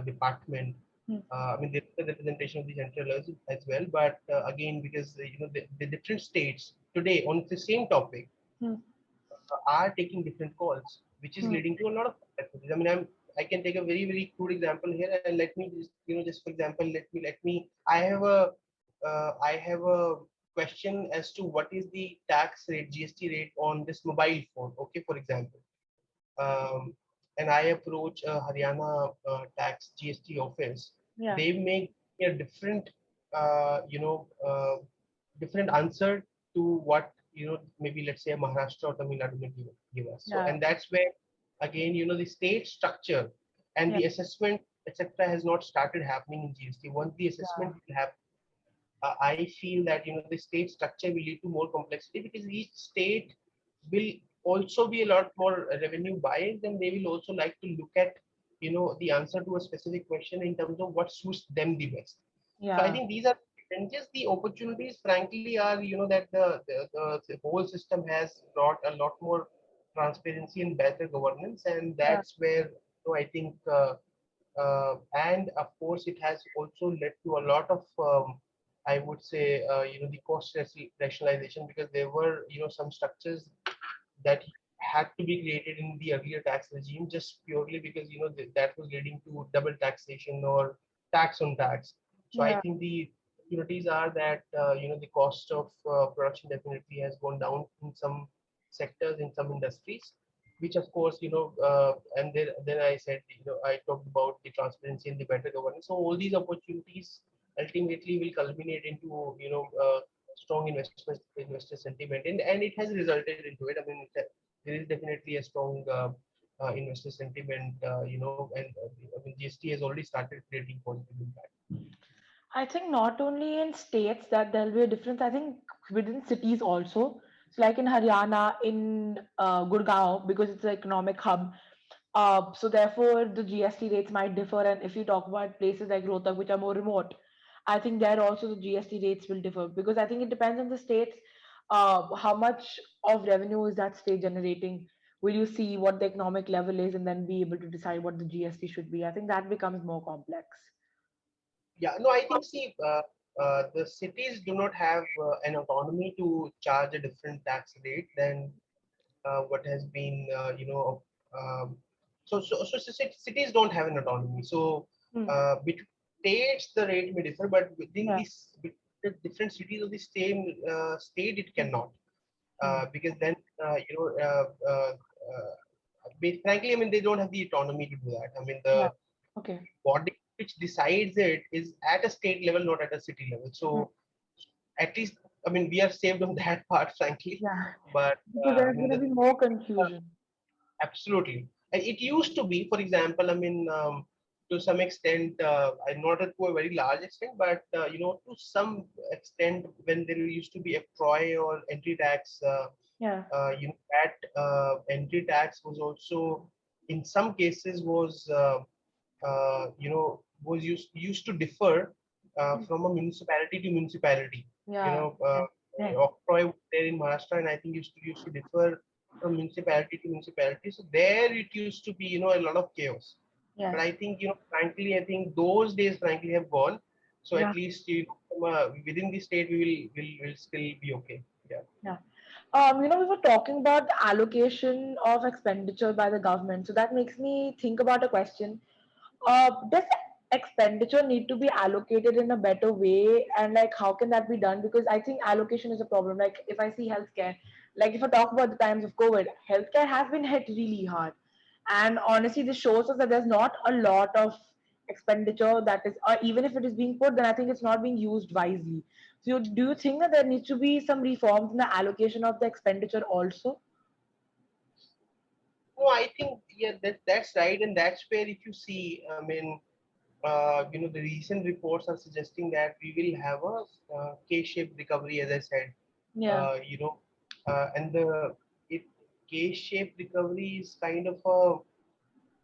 department. hmm. I mean, there is a representation of the central as well, but again, because the different states today on the same topic Hmm. are taking different calls, which is Hmm. leading to a lot of complexities. I mean, I can take a very crude example here, and let me just just for example, let me I have a question as to what is the tax rate, GST rate on this mobile phone. Okay, for example, um, and I approach a Haryana tax GST office, Yeah, they make a different, different answer to what maybe let's say Maharashtra or Tamil Nadu may give us. So, yeah, and that's where again the state structure and yeah, the assessment etc. has not started happening in GST. Once the yeah, assessment will happen, I feel that the state structure will lead to more complexity, because each state will also be a lot more revenue biased, and they will also like to look at the answer to a specific question in terms of what suits them the best. So I yeah, think these are challenges. The opportunities, frankly, are that the whole system has brought a lot more transparency and better governance, and yeah, that's where I think. And of course, it has also led to a lot of, I would say, the cost rationalization, because there were, some structures that had to be created in the earlier tax regime just purely because, that was leading to double taxation or tax on tax. So I yeah, think the opportunities are that, the cost of production definitely has gone down in some sectors, in some industries, which of course and then I said I talked about the transparency and the better governance. So all these opportunities ultimately will culminate into strong investor sentiment, and it has resulted into it. I mean, there is definitely a strong investor sentiment, and I mean GST has already started creating positive impact. I think not only in states that there'll be a difference, I think within cities also. So like in Haryana, in Gurgaon, because it's an economic hub, so therefore the GST rates might differ. And if you talk about places like Rohtak, which are more remote, I think there also the GST rates will differ, because I think it depends on the states. How much of revenue is that state generating? Will you see what the economic level is and then be able to decide what the GST should be? I think that becomes more complex. Yeah, no, I think, see, the cities do not have an autonomy to charge a different tax rate than what has been, cities don't have an autonomy. So Hmm. between states, the rate may differ, but within Yeah. this, the different cities of the same state, it Hmm. cannot, Hmm. because then, frankly, I mean, they don't have the autonomy to do that. I mean, Yeah. the Okay. body which decides it is at a state level, not at a city level. Hmm. So at least, I mean, we are saved on that part, frankly. Yeah. But Because I there's mean, going to be more confusion. Absolutely. It used to be, for example, I mean, to some extent, not to a very large extent, but to some extent, when there used to be a PROI or entry tax, Yeah. that entry tax was also, in some cases, was used to differ from a municipality to municipality. You Yeah. know, Yeah. Yeah. Octroi was there in Maharashtra, and I think used to differ from municipality to municipality. So there it used to be, a lot of chaos. But Yes. I think, frankly, I think those days, frankly, have gone. So Yeah. at least, within the state, we will still be okay. Yeah. Yeah. We were talking about the allocation of expenditure by the government. So that makes me think about a question. Does expenditure need to be allocated in a better way? And like, how can that be done? Because I think allocation is a problem. Like, if I see healthcare, like if I talk about the times of COVID, healthcare has been hit really hard. And honestly, this shows us that there's not a lot of expenditure that is, or even if it is being put, then I think it's not being used wisely. So, do you think that there needs to be some reforms in the allocation of the expenditure also? No, I think, yeah, that's right, and that's where, if you see, I mean, the recent reports are suggesting that we will have a K-shaped recovery, as I said. Yeah, Uh, you know, and the it K-shaped recovery is kind of a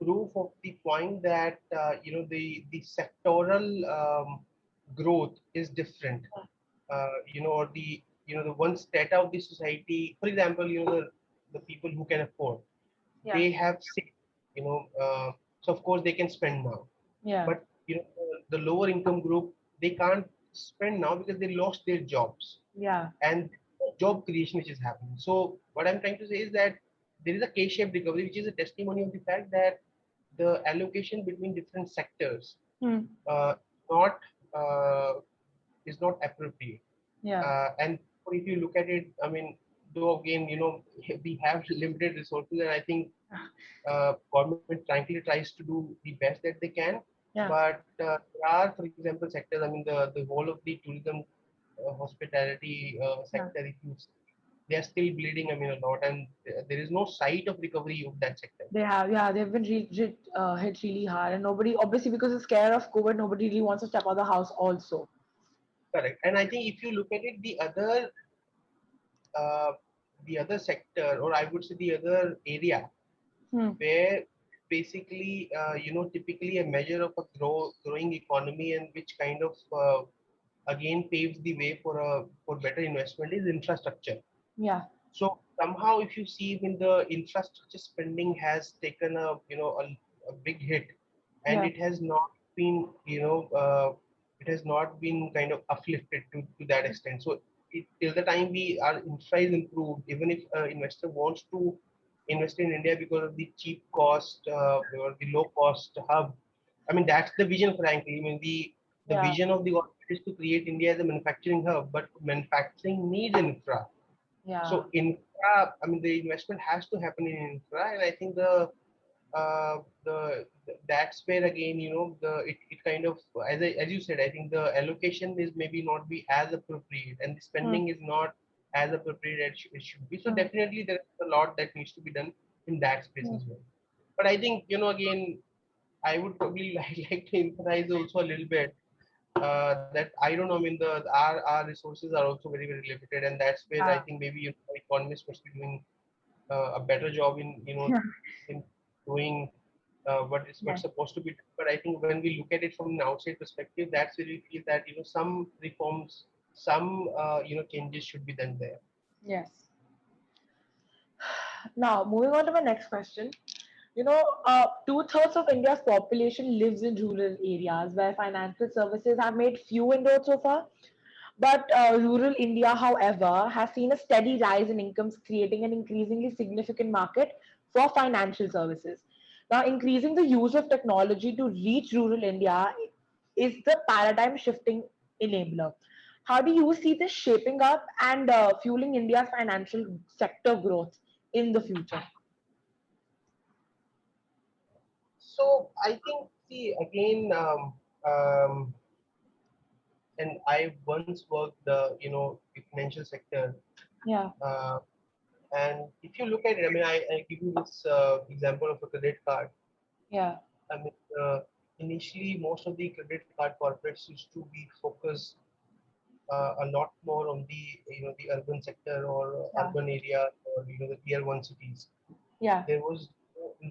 proof of the point that the sectoral growth is different. Or the one state of the society. For example, the people who can afford, yeah, they have saved, so of course they can spend now. yeah, But the lower income group, they can't spend now because they lost their jobs, yeah, and job creation which is happening. So what I'm trying to say is that there is a K-shaped recovery, which is a testimony of the fact that the allocation between different sectors hmm, uh, not uh, is not appropriate. yeah, And if you look at it, I mean, though again, we have limited resources, and I think government frankly tries to do the best that they can. yeah. But there are, for example, sectors. I mean, the whole of the tourism, hospitality Yeah. sector, if you see, they are still bleeding. I mean, a lot, and there is no sight of recovery of that sector. They have, yeah, they've been hit really hard, and nobody, obviously, because of scare of COVID, nobody really wants to step out of the house. Also, Correct. And I think if you look at it, uh, the other sector, or I would say the other area, hmm. where basically, typically a measure of a growing economy, and which kind of again paves the way for better investment, is infrastructure. Yeah, So somehow, if you see, when the infrastructure spending has taken a big hit, and yeah, it has not been kind of uplifted to that extent. So till the time our infra is improved, even if investor wants to invest in India because of the cheap cost or the low cost hub, I mean, that's the vision, frankly. I mean, the yeah, vision of the government is to create India as a manufacturing hub, but manufacturing needs infra. yeah, So infra, I mean, the investment has to happen in infra, and I think that's where again, it kind of, as you said, I think the allocation is maybe not be as appropriate, and the hmm. spending is not as appropriate as it should be. So Hmm. definitely there is a lot that needs to be done in that space Hmm. as well. But I think, again, I would probably like to emphasize also a little bit that I don't know. I mean, our resources are also very very limited, and that's where I Yeah, think maybe economists must be doing a better job in in doing what's yeah. supposed to be done. But I think when we look at it from an outside perspective, that's where we feel that some reforms, some changes should be done there. Yes. Now, moving on to my next question. Two-thirds of India's population lives in rural areas where financial services have made few inroads so far. But rural India, however, has seen a steady rise in incomes, creating an increasingly significant market for financial services. Now, increasing the use of technology to reach rural India is the paradigm shifting enabler. How do you see this shaping up and fueling India's financial sector growth in the future? So I think, see, again, and I once worked the financial sector. Yeah, Uh, And if you look at it, I mean, I give you this example of a credit card. Yeah. I mean, initially, most of the credit card corporates used to be focused a lot more on the the urban sector or Yeah. urban areas or the tier one cities. Yeah. There was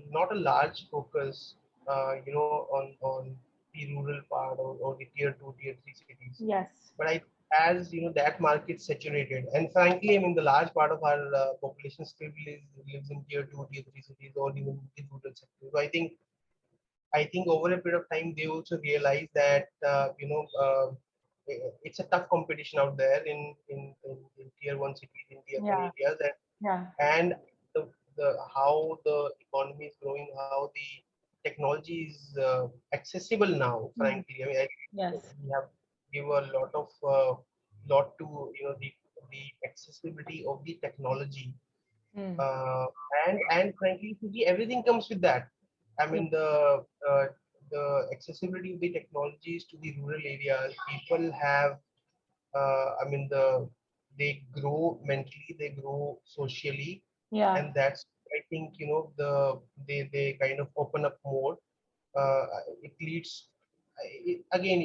not a large focus, on the rural part or the tier two, tier three cities. Yes. But as that market saturated, and frankly, I mean, the large part of our population still lives in tier two, tier three cities, or even the rural sector. So I think over a period of time, they also realize that it's a tough competition out there in tier one cities, in the urban Yeah. areas, Yeah. and the how the economy is growing, how the technology is accessible now. Mm. Frankly, I mean, Yes. we have give a lot to the accessibility of the technology, Mm. uh, and frankly, everything comes with that. I Yeah. mean, the accessibility of the technologies to the rural areas. People have, I mean, they grow mentally, they grow socially, Yeah. and that's, I think, they kind of open up more. It leads. Again,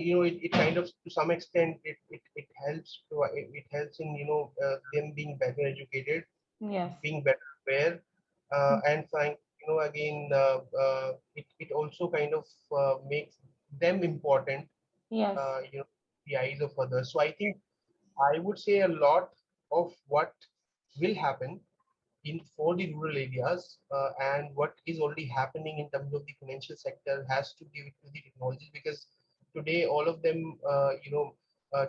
it kind of, to some extent, it helps. It helps in them being better educated, Yes. being better aware, Mm. and find, again, it also kind of makes them important, Yes. the eyes of others. So I think I would say a lot of what will happen in for the rural areas, and what is already happening in terms of the financial sector has to do with the technologies, because today all of them,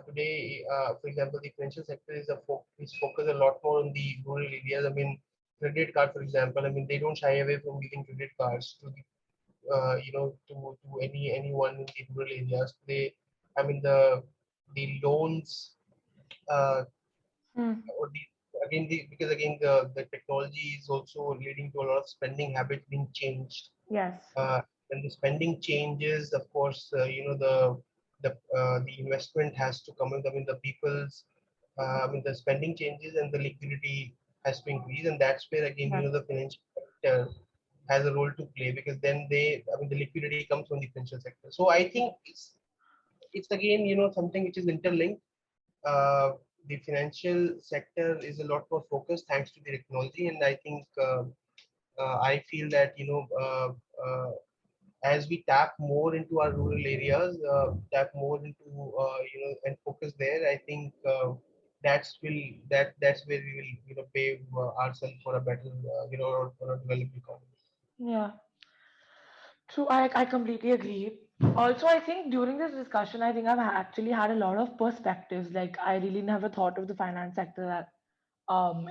today, for example, the financial sector is focused a lot more on the rural areas. I mean, credit card, for example, I mean, they don't shy away from giving credit cards to the to anyone in the rural areas. I mean, the loans, uh, Mm. or again, because again, the technology is also leading to a lot of spending habits being changed. Yes. When the spending changes, of course, the investment has to come in. I mean, I mean, the spending changes and the liquidity has to increase, and that's where again, Yes. the financial sector has a role to play, because then I mean, the liquidity comes from the financial sector. So I think it's again, something which is interlinked. uh, the financial sector is a lot more focused thanks to the technology, and I think, I feel that as we tap more into our rural areas, tap more into, and focus there, I think, that's where we will pave ourselves for a better, or a developed economy. Yeah. True, I completely agree. Also, I think during this discussion, I think I've actually had a lot of perspectives. Like, I really never thought of the finance sector that,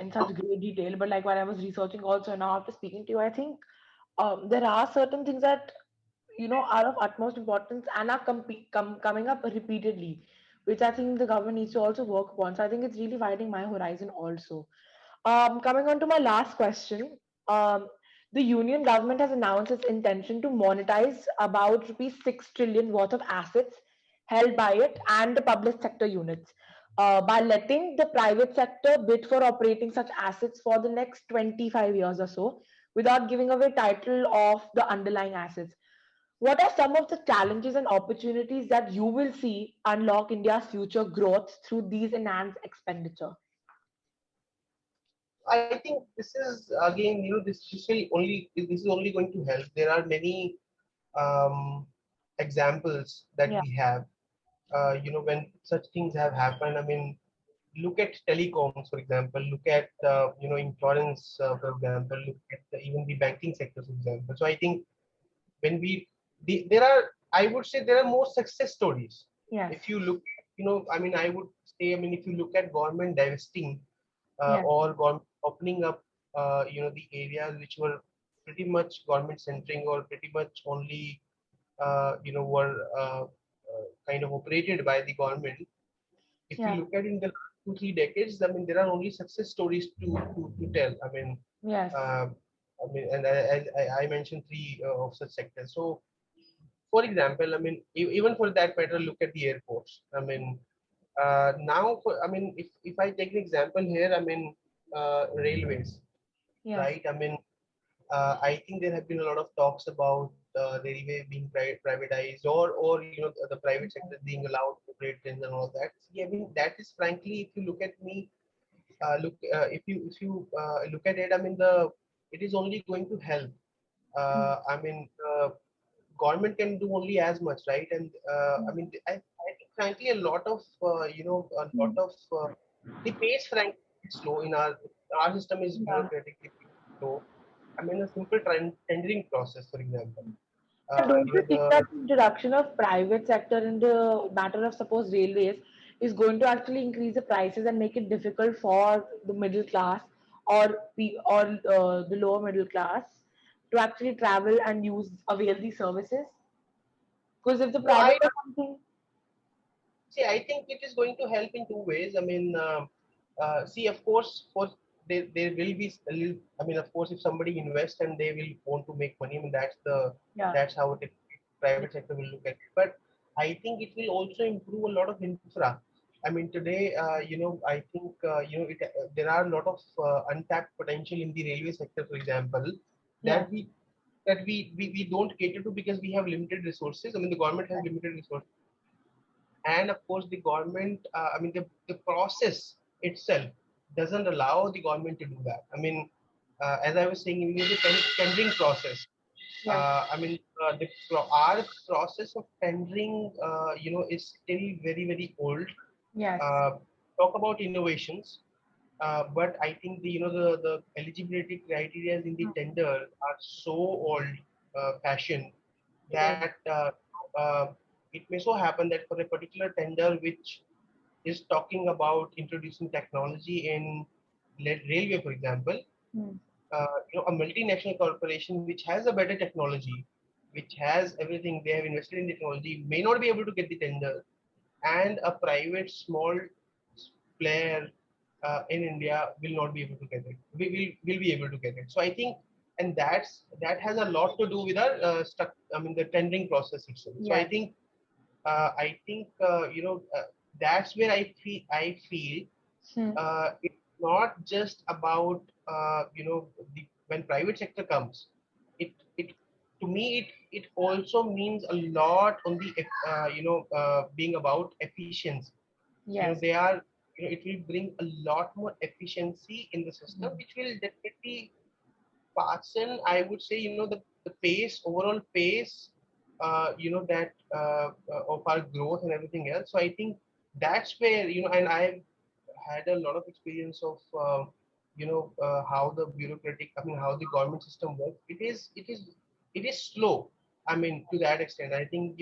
in such great detail. But like while I was researching, also now after speaking to you, I think there are certain things that are of utmost importance and are coming up repeatedly, which I think the government needs to also work upon. So I think it's really widening my horizon also. Coming on to my last question, the union government has announced its intention to monetize about rupees 6 trillion worth of assets held by it and the public sector units, by letting the private sector bid for operating such assets for the next 25 years or so without giving away title of the underlying assets. What are some of the challenges and opportunities that you will see unlock India's future growth through these enhanced expenditure? I think this is again, this is only going to help. There are many examples that Yeah. we have. When such things have happened, I mean, look at telecoms, for example. Look at insurance, for example. Look at even the banking sector, for example. So I think when there are, I would say, there are more success stories. Yes. If you look, I mean, I would say, I mean, if you look at government divesting, Yes. or government opening up, the areas which were pretty much government centering, or pretty much only, were kind of operated by the government. If you Yeah. look at in the last 2 3 decades, I mean, there are only success stories to tell. Yes. Uh, and I mentioned three of such sectors. So, for example, I mean, even for that matter, look at the airports. I mean, now, I mean, if I take an example here, I mean, railways, Yes. right? I mean, I think there have been a lot of talks about railway being privatized, or the private sector being allowed to operate trains and all that. See, I mean, that is frankly, if you look at me, if you look at it, I mean, the it is only going to help. Mm. I mean, government can do only as much, right? And I mean, I think frankly a lot of a lot Mm. of the pace frankly is slow in our system is Yeah. bureaucratically slow. I mean, a simple tendering process, for example. But don't you think The that the introduction of private sector in the matter of suppose railways is going to actually increase the prices and make it difficult for the middle class or the lower middle class to actually travel and use avail these services? Because if the no, private or something, See, I think it is going to help in two ways. I mean, see, of course, there will be a little. I mean, of course, if somebody invests and they will want to make money, I mean, yeah, that's how the private sector will look at it. But I think it will also improve a lot of infra. I mean, today, I think there are a lot of untapped potential in the railway sector, for example, yeah, that we don't cater to because we have limited resources. I mean, the government has limited resources, and of course the government I mean the process itself doesn't allow the government to do that. I mean, as I was saying, the tendering process, yes, I mean, our process of tendering is still very very old. yes, uh, Talk about innovations, but I think the eligibility criteria in the mm, tender are so old fashioned it is, that it may so happen that for a particular tender which is talking about introducing technology in railway, for example, mm, a multinational corporation which has a better technology, which has everything, they have invested in technology, may not be able to get the tender, and a private small player in India will not be able to get it. We will be able to get it. So I think, and that has a lot to do with our stuck. I mean, the tendering process itself. So yes, I think that's where I feel mm, it's not just about when private sector comes, it to me it also means a lot on the being about efficiency. yes, They are it will bring a lot more efficiency in the system, mm, which will definitely Parson, I would say, the pace, overall pace, that of our growth and everything else. So I think that's where, and I've had a lot of experience of, how the bureaucratic, I mean, how the government system works. It is slow. I mean, to that extent, I think,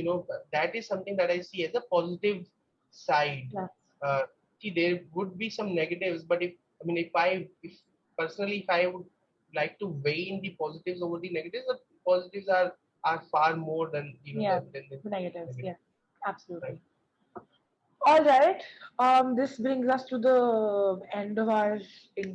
that is something that I see as a positive side. yes, Uh, See, there would be some negatives, but I mean, if personally, if I would like to weigh in the positives over the negatives, the positives are far more than yes, the the negatives, negatives, yes, absolutely. right? All right. This brings us to the end of our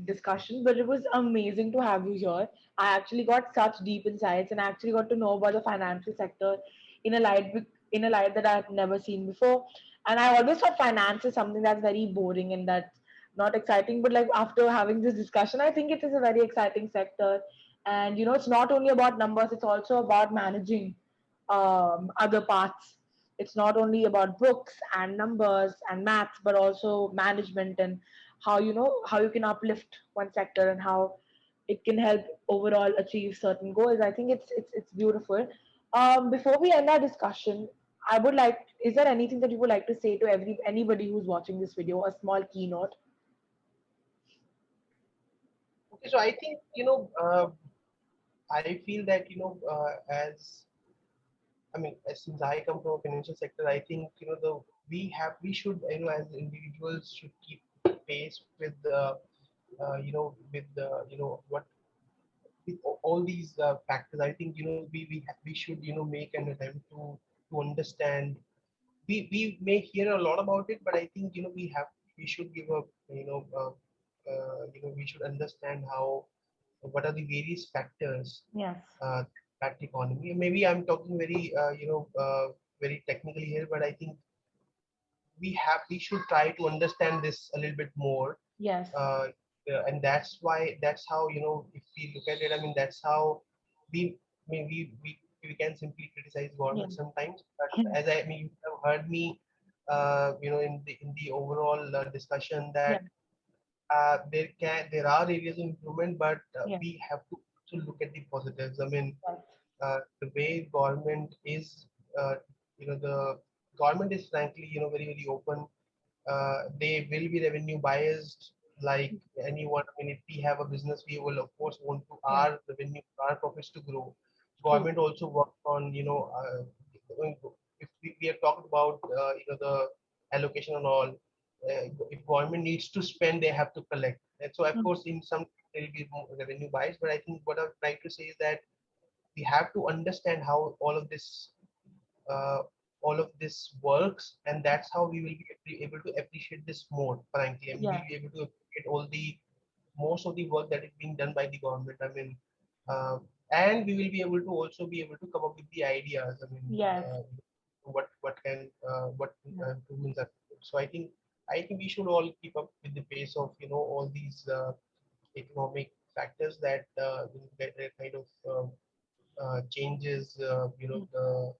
discussion, but it was amazing to have you here. I actually got such deep insights, and I actually got to know about the financial sector in a light that I've never seen before. And I always thought finance is something that's very boring and that's not exciting. But like after having this discussion, I think it is a very exciting sector. And it's not only about numbers; it's also about managing other parts. It's not only about books and numbers and maths, but also management and how you can uplift one sector and how it can help overall achieve certain goals. I think it's beautiful. Before we end our discussion, I would like. Is there anything that you would like to say to anybody who's watching this video? A small keynote. Okay, so I think I feel that as I mean, since I come from a financial sector, I think we should as individuals should keep pace with the with the what with all these factors. I think we should make an attempt to understand. We may hear a lot about it, but I think we should give a we should understand how what are the various factors Yes. that economy. Maybe I'm talking very technically here, but I think we should try to understand this a little bit more. Yes. and that's why, that's how, if we look at it, I mean, that's how we, I mean, we can simply criticize Yeah. government sometimes, but Yeah. as I mean, you have heard me, in the overall discussion, Yeah. that there are areas of improvement, but Yeah. we have to also look at the positives. I mean, Yes. the way government is, the government is frankly, very, very open. They will be revenue biased like anyone. I mean, if we have a business, we will of course want to Yeah. our revenue, our profits to grow. True. Government also works on, if we have talked about, the allocation and all. If government needs to spend, they have to collect. And so, of Mm. course, in some there will be more revenue bias. But I think what I'm trying to say is that we have to understand how uh, all of this works, and that's how we will be able to appreciate this more, frankly. I mean, Yeah. we'll be able to appreciate all the most of the work that is being done by the government. I mean, uh, and we will be able to also be able to come up with the ideas. I mean, Yes. what Yeah. improvements are. So I think we should all keep up with the pace of, all these economic factors that that kind of changes, Mm.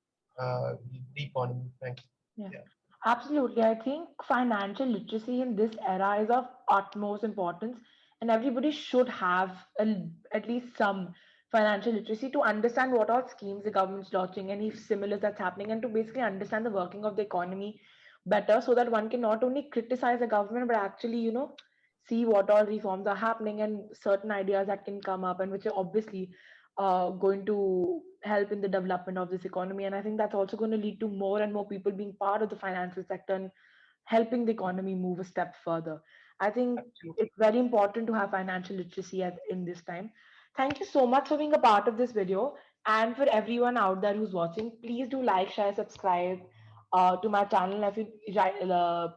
the economy. Thank you. Yeah. Yeah. Absolutely. I think financial literacy in this era is of utmost importance, and everybody should have at least some financial literacy to understand what all schemes the government's launching, any stimulus that's happening, and to basically understand the working of the economy better, so that one can not only criticize the government but actually, see what all reforms are happening and certain ideas that can come up and which are obviously going to help in the development of this economy. And I think that's also going to lead to more and more people being part of the financial sector and helping the economy move a step further. I think Absolutely. it's very important to have financial literacy in this time. Thank you so much for being a part of this video. And for everyone out there who's watching, please do like, share, subscribe to my channel. If you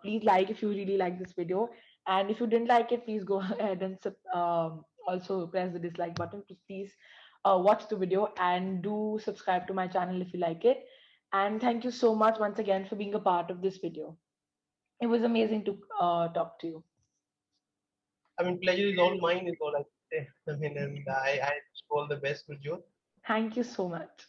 please like if you really like this video, and if you didn't like it, please go ahead and also press the dislike button. Please watch the video and do subscribe to my channel if you like it. And thank you so much once again for being a part of this video. It was amazing to talk to you. I mean, pleasure is all mine, is all I say. I mean, and I wish you all the best, Gurjot. Thank you so much.